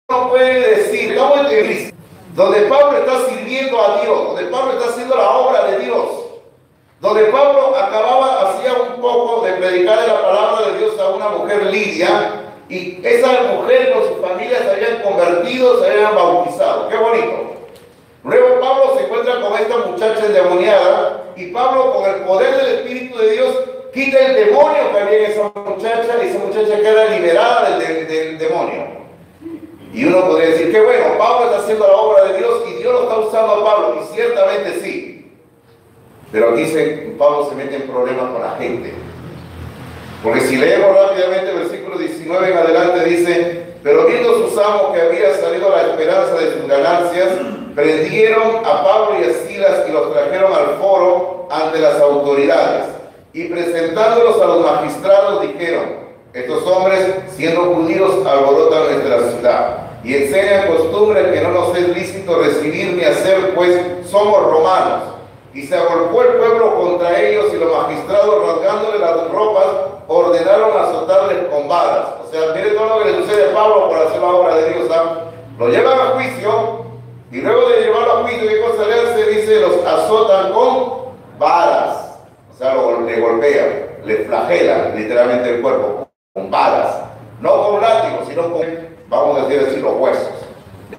uno puede decir, estamos en Cristo, donde Pablo está sirviendo a Dios, donde Pablo está haciendo la obra de Dios, donde Pablo hacía un poco de predicar la palabra de Dios a una mujer Lidia, y esa mujer con su familia se habían convertido, se habían bautizado. ¡Qué bonito! Luego Pablo se encuentra con esta muchacha endemoniada, y Pablo, con el poder del Espíritu de Dios, quita el demonio que había en esa muchacha queda liberada del demonio. Y uno podría decir que bueno, Pablo está haciendo la obra de Dios y Dios lo está usando a Pablo, y ciertamente sí. Pero aquí Pablo se mete en problemas con la gente. Porque si leemos rápidamente el versículo 19 en adelante, dice: pero viendo sus amos que había salido la esperanza de sus ganancias, prendieron a Pablo y a Silas y los trajeron al foro ante las autoridades. Y presentándolos a los magistrados dijeron: estos hombres, siendo judíos, alborotan nuestra ciudad y enseñan costumbres que no nos es lícito recibir ni hacer, pues somos romanos. Y se agolpó el pueblo contra ellos, y los magistrados, rasgándole las ropas, ordenaron azotarles con varas. O sea, mire todo lo que le sucede a Pablo por hacer la obra de Dios, ¿sabes? Lo llevan a juicio, y luego de llevarlo a juicio, ¿qué cosa le hace? Dice: los azotan con varas. O sea, le golpean, le flagelan literalmente el cuerpo con varas. No con látigos, sino con, vamos a decir así, los huesos.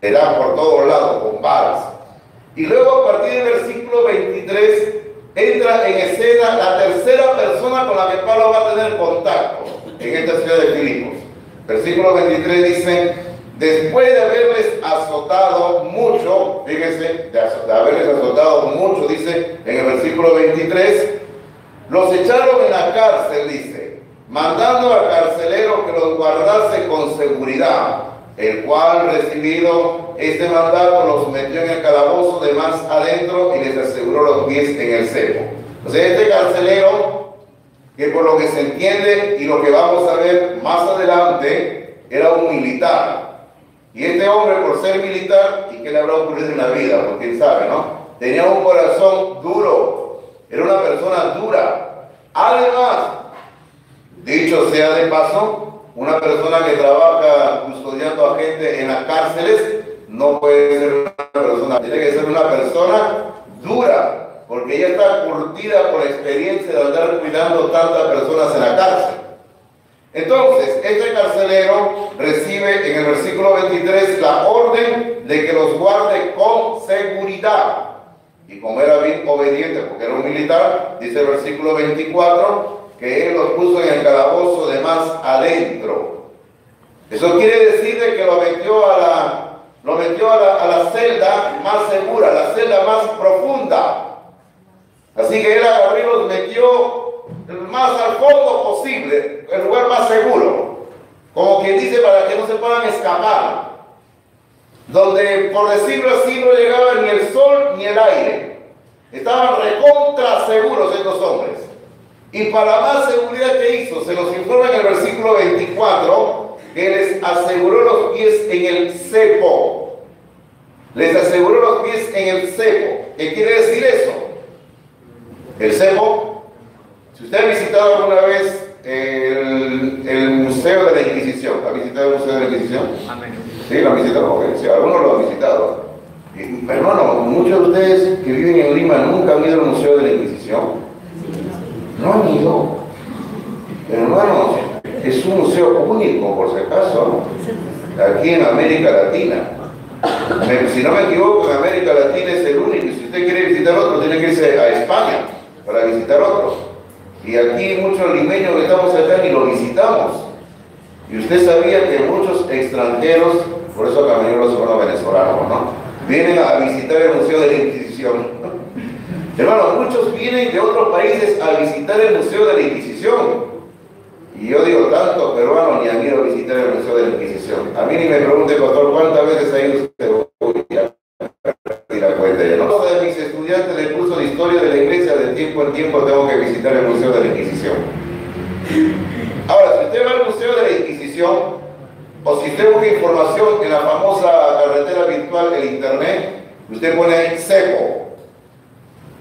Le dan por todos lados con varas. Y luego, a partir del versículo 23, entra en escena la tercera persona con la que Pablo va a tener contacto en esta ciudad de Filipos. Versículo 23 dice: después de haberles azotado mucho, fíjense, de haberles azotado mucho, dice en el versículo 23, los echaron en la cárcel, dice, mandando al carcelero que los guardase con seguridad, el cual, recibido este mandato, los metió en el calabozo de más adentro y les aseguró los pies en el cepo. O sea, este carcelero, que por lo que se entiende y lo que vamos a ver más adelante, era un militar. Y este hombre, por ser militar, ¿y qué le habrá ocurrido en la vida? Pues quién sabe, ¿no? Tenía un corazón duro, era una persona dura. Además, dicho sea de paso, una persona que trabaja custodiando a gente en las cárceles no puede ser una persona, tiene que ser una persona dura, porque ella está curtida por la experiencia de andar cuidando tantas personas en la cárcel. Entonces, este carcelero recibe en el versículo 23 la orden de que los guarde con seguridad. Y como era bien obediente, porque era un militar, dice el versículo 24, que él los puso en el calabozo de más adentro. Eso quiere decir de que lo metió a la celda más segura, la celda más profunda. Así que él agarró y los metió más al fondo posible, el lugar más seguro, como quien dice, para que no se puedan escapar, donde, por decirlo así, no llegaba ni el sol ni el aire. Estaban recontra seguros estos hombres. Y para más seguridad que hizo, se nos informa en el versículo 24 que les aseguró los pies en el cepo. Les aseguró los pies en el cepo. ¿Qué quiere decir eso? El cepo, si usted ha visitado alguna vez el Museo de la Inquisición, ¿ha visitado el Museo de la Inquisición? Amén. Sí, lo han visitado, porque sí, algunos lo han visitado. Y, hermano, muchos de ustedes que viven en Lima nunca han ido al Museo de la Inquisición. No han ido. Pero hermanos, es un museo único, por si acaso, aquí en América Latina. Si no me equivoco, en América Latina es el único. Y si usted quiere visitar otro, tiene que irse a España para visitar otro. Y aquí muchos limeños que estamos acá ni lo visitamos. Y usted sabía que muchos extranjeros, por eso camineros son los venezolanos, ¿no?, vienen a visitar el Museo de la Inquisición. Hermanos, muchos vienen de otros países a visitar el Museo de la Inquisición. Y yo digo, tantos peruanos ni han ido a visitar el Museo de la Inquisición. A mí ni me pregunte, pastor, ¿cuántas veces ha ido usted? Uy, ya perdí la cuenta. Yo no soy de mis estudiantes del curso de Historia de la Iglesia, de tiempo en tiempo tengo que visitar el Museo de la Inquisición. Ahora, si usted va al Museo de la Inquisición, o si usted busca información en la famosa carretera virtual, el internet, usted pone ahí cepo.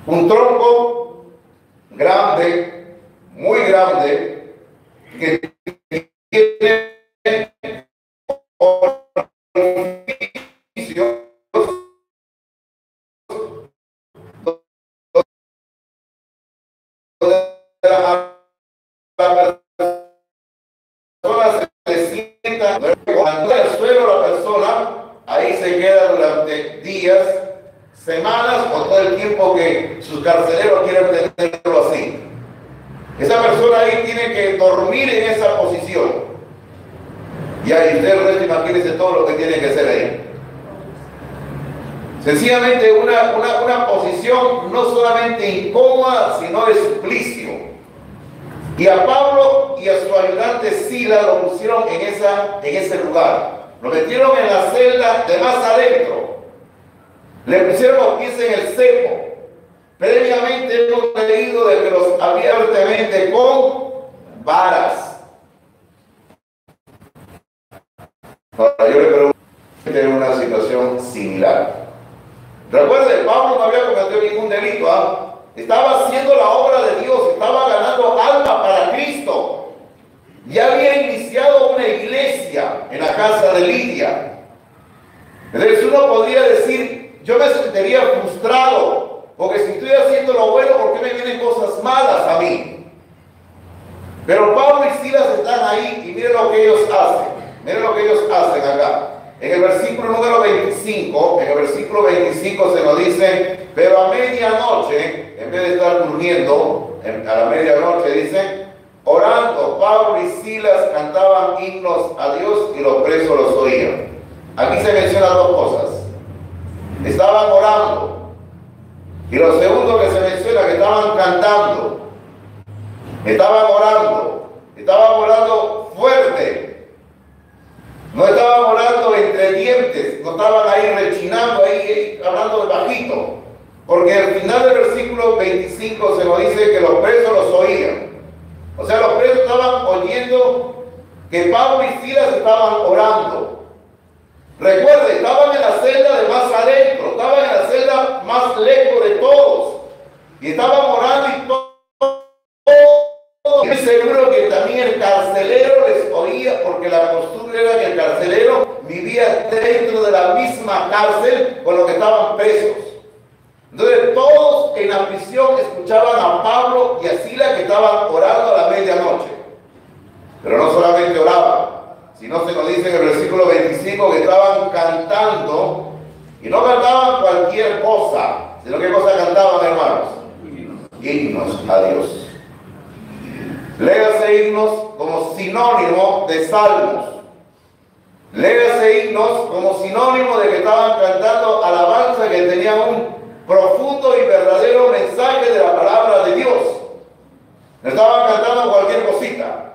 Un tronco grande, muy grande, que tiene orificios donde la persona se sienta, cuando el suelo la persona, ahí se queda durante días semanas o todo el tiempo que sus carceleros quieran tenerlo así. Esa persona ahí tiene que dormir en esa posición. Y ahí usted el resto, imagínese todo lo que tiene que hacer ahí. Sencillamente una posición no solamente incómoda, sino de suplicio. Y a Pablo y a su ayudante Silas lo pusieron en ese lugar. Lo metieron en la celda de más adentro. Le pusieron los pies en el cepo. Previamente hemos leído de que los abiertamente con varas. Ahora yo le pregunto, en una situación similar. Recuerde, Pablo no había cometido ningún delito, ¿ah? Estaba haciendo la obra de Dios, estaba ganando alma para Cristo. Ya había iniciado una iglesia en la casa de Lidia. Entonces uno podría decir, yo me sentiría frustrado, porque si estoy haciendo lo bueno, ¿por qué me vienen cosas malas a mí? Pero Pablo y Silas están ahí y miren lo que ellos hacen. Miren lo que ellos hacen acá. En el versículo número 25, se nos dice, pero a medianoche, en vez de estar durmiendo, a la medianoche dice, orando, Pablo y Silas cantaban himnos a Dios y los presos los oían. Aquí se mencionan dos cosas. Estaban orando. Y lo segundo que se menciona, que estaban cantando. Estaban orando fuerte. No estaban orando entre dientes, no estaban ahí rechinando, ahí hablando de bajito. Porque al final del versículo 25 se nos dice que los presos los oían. O sea, los presos estaban oyendo que Pablo y Silas estaban orando. Recuerde, estaban en la celda de más adentro, estaban en la celda más lejos de todos. Y estaban orando y todo. Estoy seguro que también el carcelero les oía, porque la costumbre era que el carcelero vivía dentro de la misma cárcel con los que estaban presos. Entonces todos en la prisión escuchaban a Pablo y a Silas que estaban orando a la medianoche. Pero no solamente oraban, sino se nos dice en el versículo 25 que estaban cantando, y no cantaban cualquier cosa, sino ¿qué cosa cantaban, hermanos? Himnos a Dios. Léase himnos como sinónimo de salmos. Léase himnos como sinónimo de que estaban cantando alabanza, que tenían un profundo y verdadero mensaje de la palabra de Dios. No estaban cantando cualquier cosita.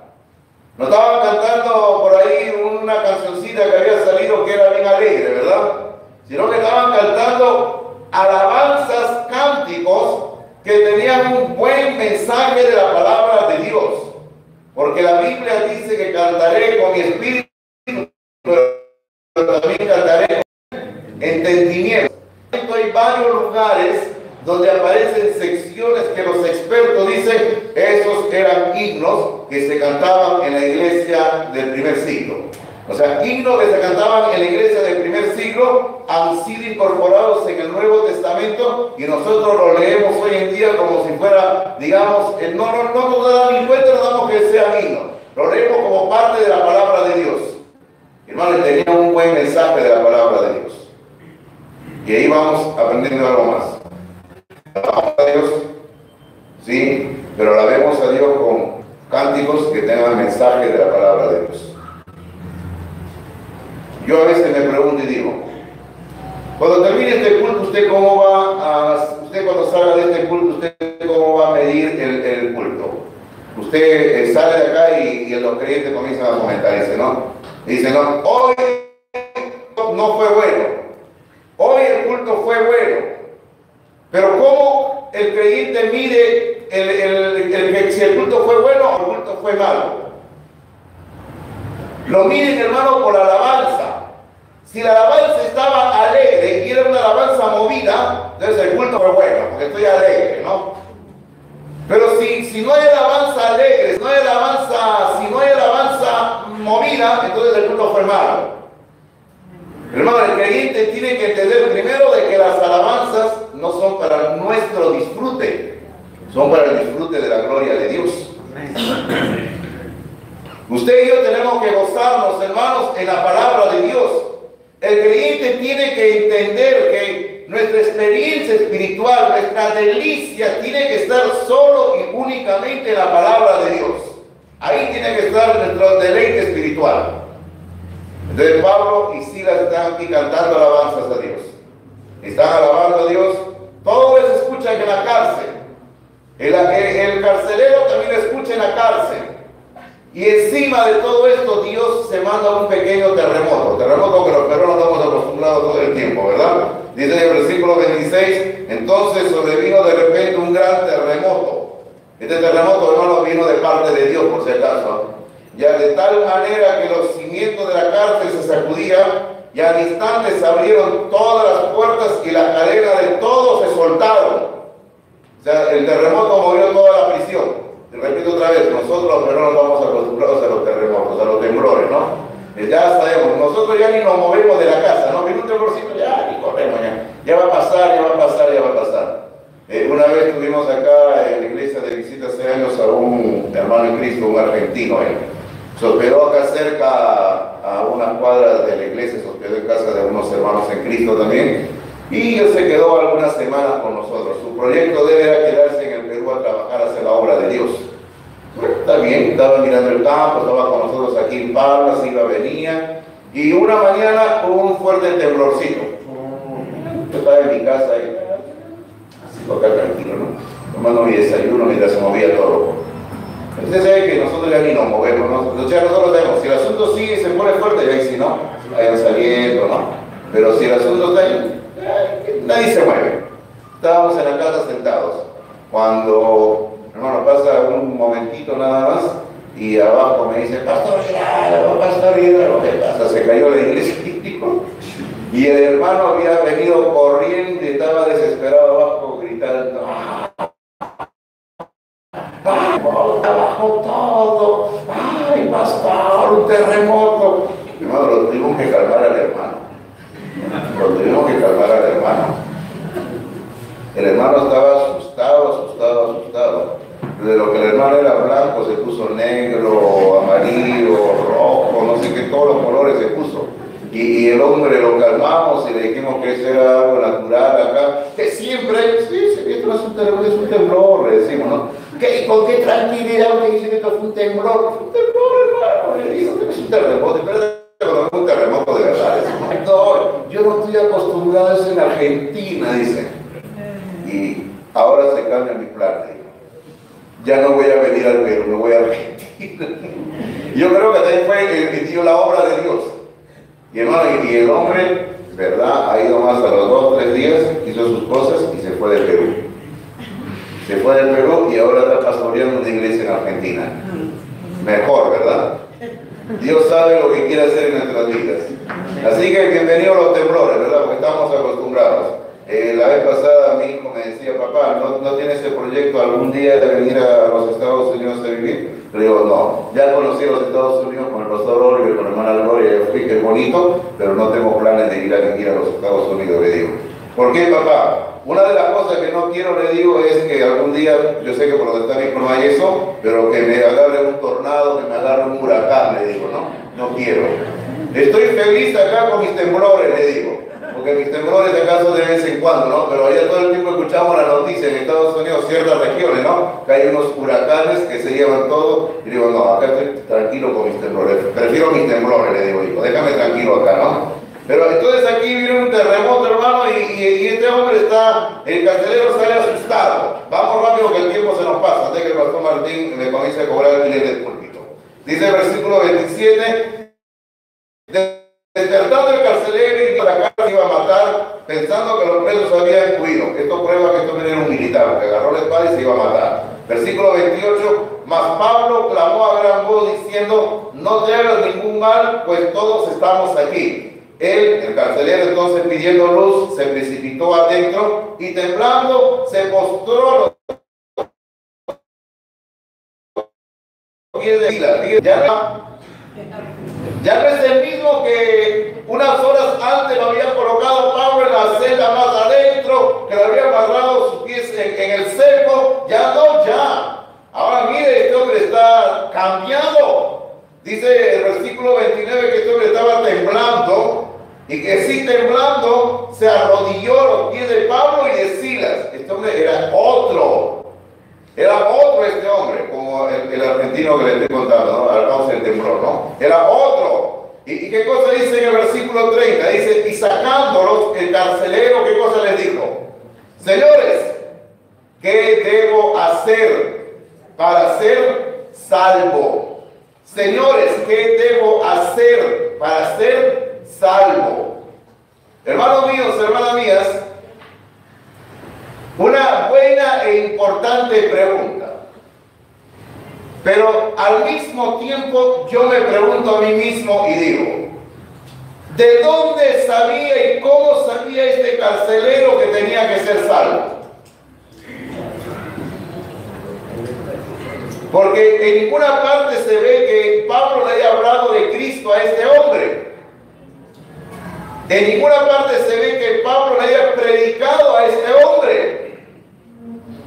No estaban cantando por ahí una cancioncita que había salido que era bien alegre, ¿verdad? Sino que estaban cantando alabanzas, cánticos que tenían un buen mensaje de la palabra de Dios. Porque la Biblia dice que cantaré con mi espíritu, pero también cantaré con entendimiento. Hay varios lugares donde aparecen secciones que los expertos dicen esos eran himnos que se cantaban en la iglesia del primer siglo. O sea, himnos que se cantaban en la iglesia del primer siglo han sido incorporados en el Nuevo Testamento y nosotros lo leemos hoy en día como si fuera, digamos, no nos damos ni cuenta, no damos que sean himnos. Lo leemos como parte de la palabra de Dios. Hermanos, tenían un buen mensaje de la palabra de Dios. Y ahí vamos aprendiendo algo más. Alabamos a Dios, sí, pero alabemos a Dios con cánticos que tengan el mensaje de la palabra de Dios. Yo a veces me pregunto y digo, cuando termine este culto, usted cuando salga de este culto, usted cómo va a medir el culto. Usted sale de acá y los creyentes comienzan a comentar, dicen, no, hoy no fue bueno, hoy el culto fue bueno, pero ¿cómo el creyente mide si el culto fue bueno o el culto fue malo? Lo miden, hermano, por la alabanza. Si la alabanza estaba alegre y era una alabanza movida, entonces el culto fue bueno, porque estoy alegre, ¿no? Pero si no hay alabanza alegre, si no hay alabanza movida, entonces el culto fue malo. Hermano, el creyente tiene que entender primero de que las alabanzas no son para nuestro disfrute, son para el disfrute de la gloria de Dios. Usted y yo tenemos que gozarnos, hermanos, en la palabra de Dios. El creyente tiene que entender que nuestra experiencia espiritual, nuestra delicia tiene que estar solo y únicamente en la palabra de Dios. Ahí tiene que estar nuestro deleite espiritual. Entonces Pablo y Silas están aquí cantando alabanzas a Dios. Están alabando a Dios. Todos les escuchan en la cárcel. El carcelero también escucha en la cárcel. Y encima de todo esto, Dios se manda un pequeño terremoto. Terremoto que los peruanos estamos acostumbrados todo el tiempo, ¿verdad? Dice en el versículo 26, entonces sobrevino de repente un gran terremoto. Este terremoto, hermano, vino de parte de Dios, por si acaso. Ya de tal manera que los cimientos de la cárcel se sacudían y al instante se abrieron todas las puertas y las cadenas de todos se soltaron. O sea, el terremoto movió toda la prisión. Te repito otra vez, nosotros los peruanos estamos acostumbrados a los terremotos, a los temblores, ¿no? Ya sabemos, nosotros ya ni nos movemos de la casa, ¿no? Viene un temblorcito, ya ni corremos, ya va a pasar, ya va a pasar, ya va a pasar. Una vez tuvimos acá en la iglesia de visita hace años a un hermano en Cristo, un argentino, se hospedó acá cerca a unas cuadras de la iglesia, se hospedó en casa de unos hermanos en Cristo también, y él se quedó algunas semanas con nosotros. Su proyecto era quedarse en el Perú a trabajar hacia la obra de Dios. Bueno, está bien, estaba mirando el campo, estaba con nosotros aquí en Palmas, iba, venía, y una mañana hubo un fuerte temblorcito. Yo estaba en mi casa y así acá tranquilo, ¿no? Tomando mi desayuno mientras se movía todo. Usted sabe que nosotros ya ni nos movemos, ¿no? O sea, nosotros sabemos, si el asunto sigue y se pone fuerte, ya ahí sí, ¿no? Vayan saliendo, ¿no? Pero si el asunto está ahí, nadie se mueve. Estábamos en la casa sentados. Cuando, hermano, pasa un momentito nada más y abajo me dice, pastor Hidalgo, ¿qué pasa? Se cayó la iglesia. Y el hermano había venido corriendo y estaba desesperado abajo gritando, abajo todo, ay pastor, un terremoto. Hermano, lo tuvimos que calmar al hermano. El hermano estaba asustado. De lo que el hermano era blanco se puso negro, amarillo, rojo, no sé qué, todos los colores se puso. Y el hombre lo calmamos y le dijimos que eso era algo natural acá, que siempre, sí, esto no es un temblor, le decimos, ¿no? ¿Con qué tranquilidad me dicen que esto fue un temblor? Fue un temblor, hermano, le digo, es un terremoto, pero es un terremoto de verdad. No, yo no estoy acostumbrado a eso en Argentina, dice. Y ahora se cambia mi plan, digo. Ya no voy a venir al Perú, me voy a Argentina. Yo creo que también fue la obra de Dios. Y hermano, y el hombre, ¿verdad? Ha ido más a los 2 o 3 días, hizo sus cosas y se fue del Perú. Se fue del Perú y ahora está pastoreando una iglesia en Argentina. Mejor, ¿verdad? Dios sabe lo que quiere hacer en nuestras vidas. Así que bienvenidos a los temblores, ¿verdad? Porque estamos acostumbrados. La vez pasada mi hijo me decía, papá, ¿no tienes ese proyecto algún día de venir a los Estados Unidos a vivir? Le digo, no, ya conocí a los Estados Unidos con el pastor Oliver, con la hermana Gloria, yo fui, que es bonito, pero no tengo planes de ir a los Estados Unidos, le digo. ¿Por qué, papá? Una de las cosas que no quiero, le digo, es que algún día, yo sé que por donde está mi hijo no hay eso, pero que me agarre un tornado, que me agarre un huracán, le digo, no quiero. Estoy feliz acá con mis temblores, le digo. Porque mis temblores acaso de vez en cuando, ¿no? Pero allá todo el tiempo escuchamos la noticia en Estados Unidos, ciertas regiones, ¿no? Que hay unos huracanes que se llevan todo. Y digo, no, acá estoy tranquilo con mis temblores. Prefiero mis temblores, le digo, hijo, déjame tranquilo acá, ¿no? Pero entonces aquí viene un terremoto, hermano, y este hombre está, el carcelero sale asustado. Vamos rápido que el tiempo se nos pasa, antes que el pastor Martín me comience a cobrar el billete del púlpito. Dice el versículo 27, despertando el carcelero y la cárcel iba a matar, pensando que los presos habían huido. Esto prueba que esto no era un militar, que agarró la espada y se iba a matar. Versículo 28, mas Pablo clamó a gran voz diciendo, no te hagas ningún mal, pues todos estamos aquí. Él, el carcelero, entonces pidiendo luz, se precipitó adentro y temblando se postró a los pies de Silas. Ya no es el mismo que unas horas antes lo había colocado Pablo en la celda más adentro, que le había amarrado sus pies en el cepo. Ya no, ya. Ahora mire, este hombre está cambiado. Dice el versículo 29 que este hombre estaba temblando y que sí temblando, se arrodilló a los pies de Pablo y de Silas. Este hombre era otro este hombre, como el argentino que le estoy contando, ¿no? Al causa del temblor, ¿no? Era otro. ¿Y qué cosa dice en el versículo 30? Dice, y sacándolos, el carcelero, ¿qué cosa les dijo? Señores, ¿qué debo hacer para ser salvo? Señores, ¿qué debo hacer para ser salvo? Hermanos míos, hermanas mías, una buena e importante pregunta. Pero al mismo tiempo yo me pregunto a mí mismo y digo, ¿de dónde sabía y cómo sabía este carcelero que tenía que ser salvo? Porque en ninguna parte se ve que Pablo le haya hablado de Cristo a este hombre. En ninguna parte se ve que Pablo le haya predicado a este hombre.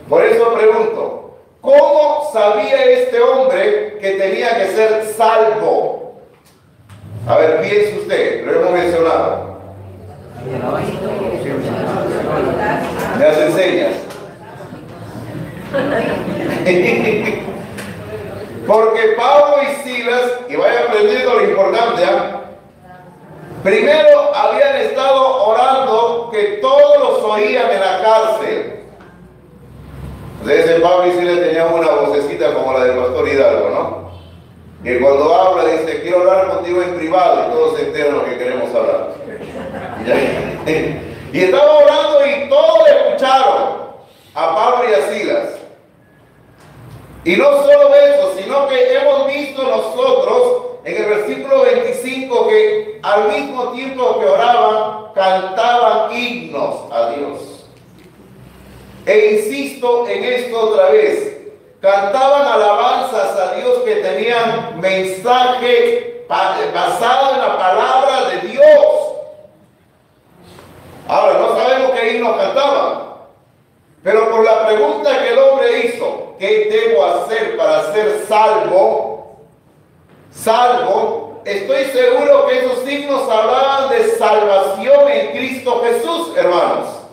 Por eso pregunto, ¿cómo sabía este hombre que tenía que ser salvo? A ver, piense usted, lo hemos mencionado. Me hacen señas. Porque Pablo y Silas, y vaya aprendiendo lo importante, primero habían estado orando que todos los oían en la cárcel. Entonces Pablo y Silas tenían una vocecita como la del pastor Hidalgo, ¿no? Y cuando habla dice, quiero hablar contigo en privado, y todos se enteran lo que queremos hablar. Y estaba orando y todos escucharon a Pablo y a Silas. Y no solo eso, sino que hemos visto nosotros en el versículo 25 que al mismo tiempo que oraban, cantaban himnos a Dios. E insisto en esto otra vez, cantaban alabanzas a Dios que tenían mensaje basado en la palabra de Dios. Ahora, no sabemos qué himnos cantaban, pero por la pregunta que el hombre hizo, ¿qué debo hacer para ser salvo? Estoy seguro que esos himnos hablaban de salvación en Cristo Jesús, hermanos.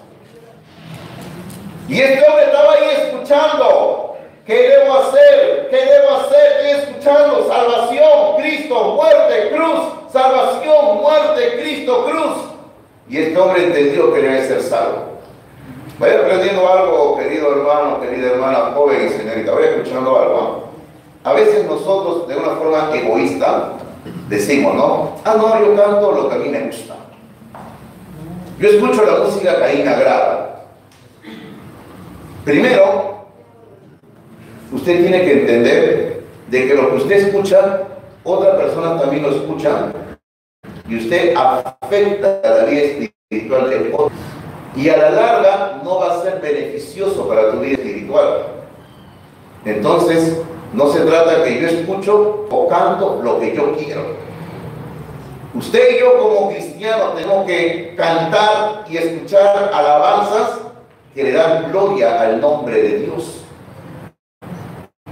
Y este hombre estaba ahí escuchando. ¿Qué debo hacer? ¿Qué debo hacer? Estoy escuchando. Salvación, Cristo, muerte, cruz. Salvación, muerte, Cristo, cruz. Y este hombre entendió que debe ser salvo. Vaya aprendiendo algo, querido hermano, querida hermana, joven y señorita. Vaya escuchando algo. A veces nosotros, de una forma egoísta, decimos, ¿no? No, yo canto lo que a mí me gusta. Yo escucho la música que a mí me agrada. Primero, usted tiene que entender de que lo que usted escucha, otra persona también lo escucha. Y usted afecta la vida espiritual de otro. Y a la larga no va a ser beneficioso para tu vida espiritual. Entonces, no se trata de que yo escucho o canto lo que yo quiero. Usted y yo como cristianos tenemos que cantar y escuchar alabanzas que le dan gloria al nombre de Dios.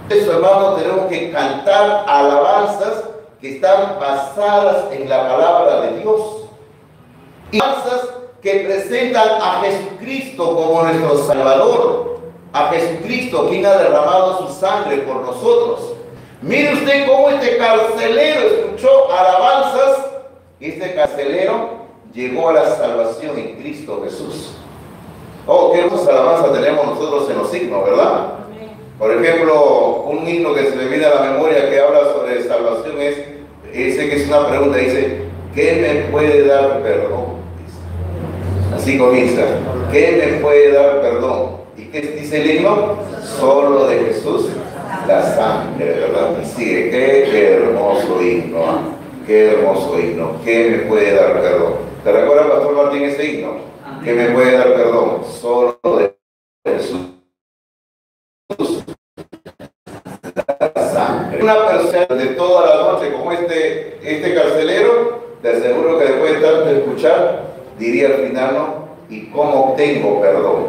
Eso, hermano, tenemos que cantar alabanzas que están basadas en la palabra de Dios. Y alabanzas que presentan a Jesucristo como nuestro Salvador. A Jesucristo, quien ha derramado su sangre por nosotros. Mire usted cómo este carcelero escuchó alabanzas. Y este carcelero llegó a la salvación en Cristo Jesús. Oh, qué muchas alabanzas tenemos nosotros en los signos, ¿verdad? Por ejemplo, un himno que se me viene a la memoria que habla sobre salvación es, ese que es una pregunta, dice, ¿qué me puede dar perdón? Así comienza, ¿qué me puede dar perdón? ¿Y qué dice el himno? Solo de Jesús la sangre, ¿verdad? Y sigue, qué hermoso himno, ¿eh? Qué hermoso himno, ¿qué me puede dar perdón? ¿Te recuerdas, Pastor Martín, ese himno? ¿Qué me puede dar perdón? Solo de Jesús la sangre. Una persona de toda la noche como este carcelero, te aseguro que después de tanto escuchar, diría al final, ¿no? ¿Y cómo obtengo perdón?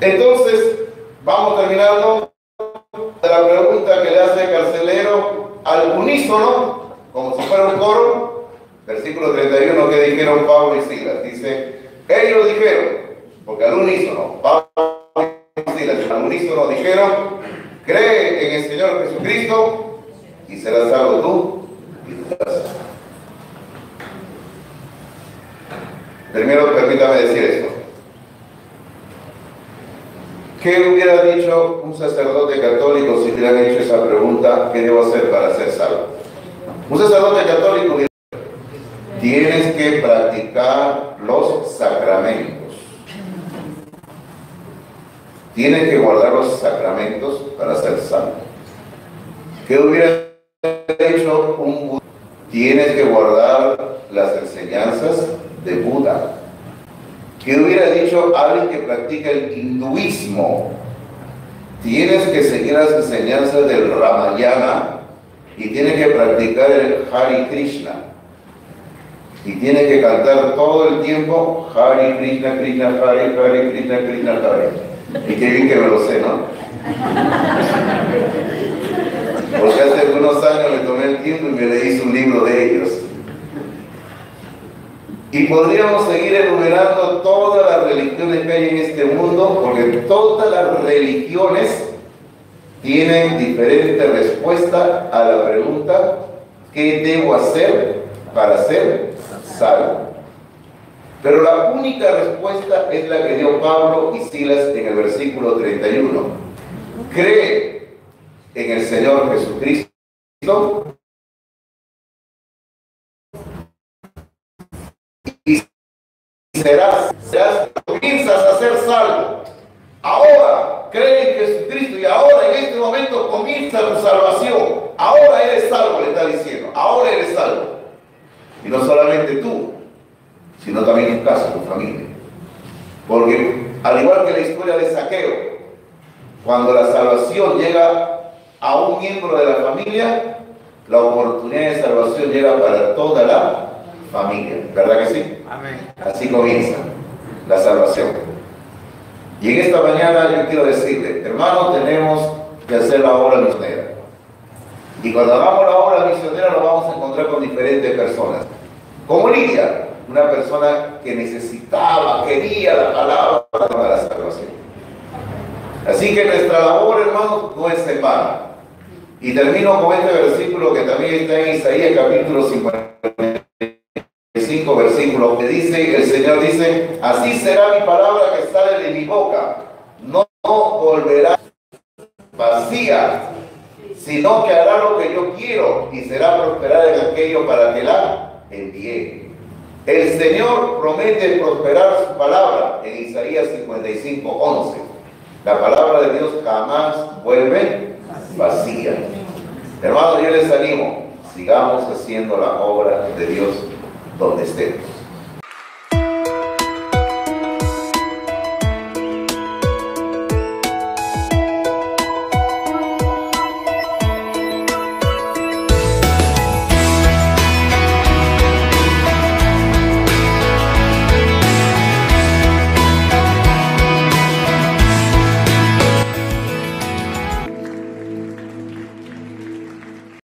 Entonces, vamos terminando de la pregunta que le hace el carcelero al unísono, como si fuera un coro. versículo 31, ¿qué dijeron Pablo y Silas? Dice, ellos dijeron, porque al unísono, Pablo y Silas al unísono dijeron, cree en el Señor Jesucristo y serás salvo tú y tu casa. Primero, permítame decir esto. ¿Qué hubiera dicho un sacerdote católico si hubieran hecho esa pregunta? ¿Qué debo hacer para ser salvo? Un sacerdote católico hubiera dicho, tienes que practicar los sacramentos. Tienes que guardar los sacramentos para ser salvo. ¿Qué hubiera dicho un budista? Tienes que guardar las enseñanzas de Buda. ¿Qué hubiera dicho alguien que practica el hinduismo? Tienes que seguir las enseñanzas del Ramayana y tienes que practicar el Hare Krishna. Y tienes que cantar todo el tiempo Hare Krishna, Krishna Hare, Hare Krishna, Krishna Hare. Y qué bien que me lo sé, ¿no? Porque hace algunos años me tomé el tiempo y me leí un libro de ellos. Y podríamos seguir enumerando todas las religiones que hay en este mundo, porque todas las religiones tienen diferente respuesta a la pregunta, ¿qué debo hacer para ser salvo? Pero la única respuesta es la que dio Pablo y Silas en el versículo 31. Cree en el Señor Jesucristo y comienzas a ser salvo. Ahora cree en Jesucristo y ahora en este momento comienza tu salvación. Ahora eres salvo, le está diciendo. Ahora eres salvo. Y no solamente tú, sino también tu casa, tu familia. Porque al igual que la historia de Zaqueo, cuando la salvación llega a un miembro de la familia, la oportunidad de salvación llega para toda la familia. ¿Verdad que sí? Amén. Así comienza la salvación. Y en esta mañana yo quiero decirle, hermanos, tenemos que hacer la obra misionera. Y cuando hagamos la obra misionera nos vamos a encontrar con diferentes personas. Como Lidia, una persona que necesitaba, quería la palabra para la salvación. Así que nuestra labor, hermanos, no es en vano. Y termino con este versículo que también está en Isaías capítulo 55, versículo que dice, el Señor dice, así será mi palabra que sale de mi boca, no volverá vacía, sino que hará lo que yo quiero y será prosperada en aquello para que la envié. El Señor promete prosperar su palabra en Isaías 55, 11. La palabra de Dios jamás vuelve vacía. Hermanos, yo les animo, sigamos haciendo la obra de Dios donde estemos.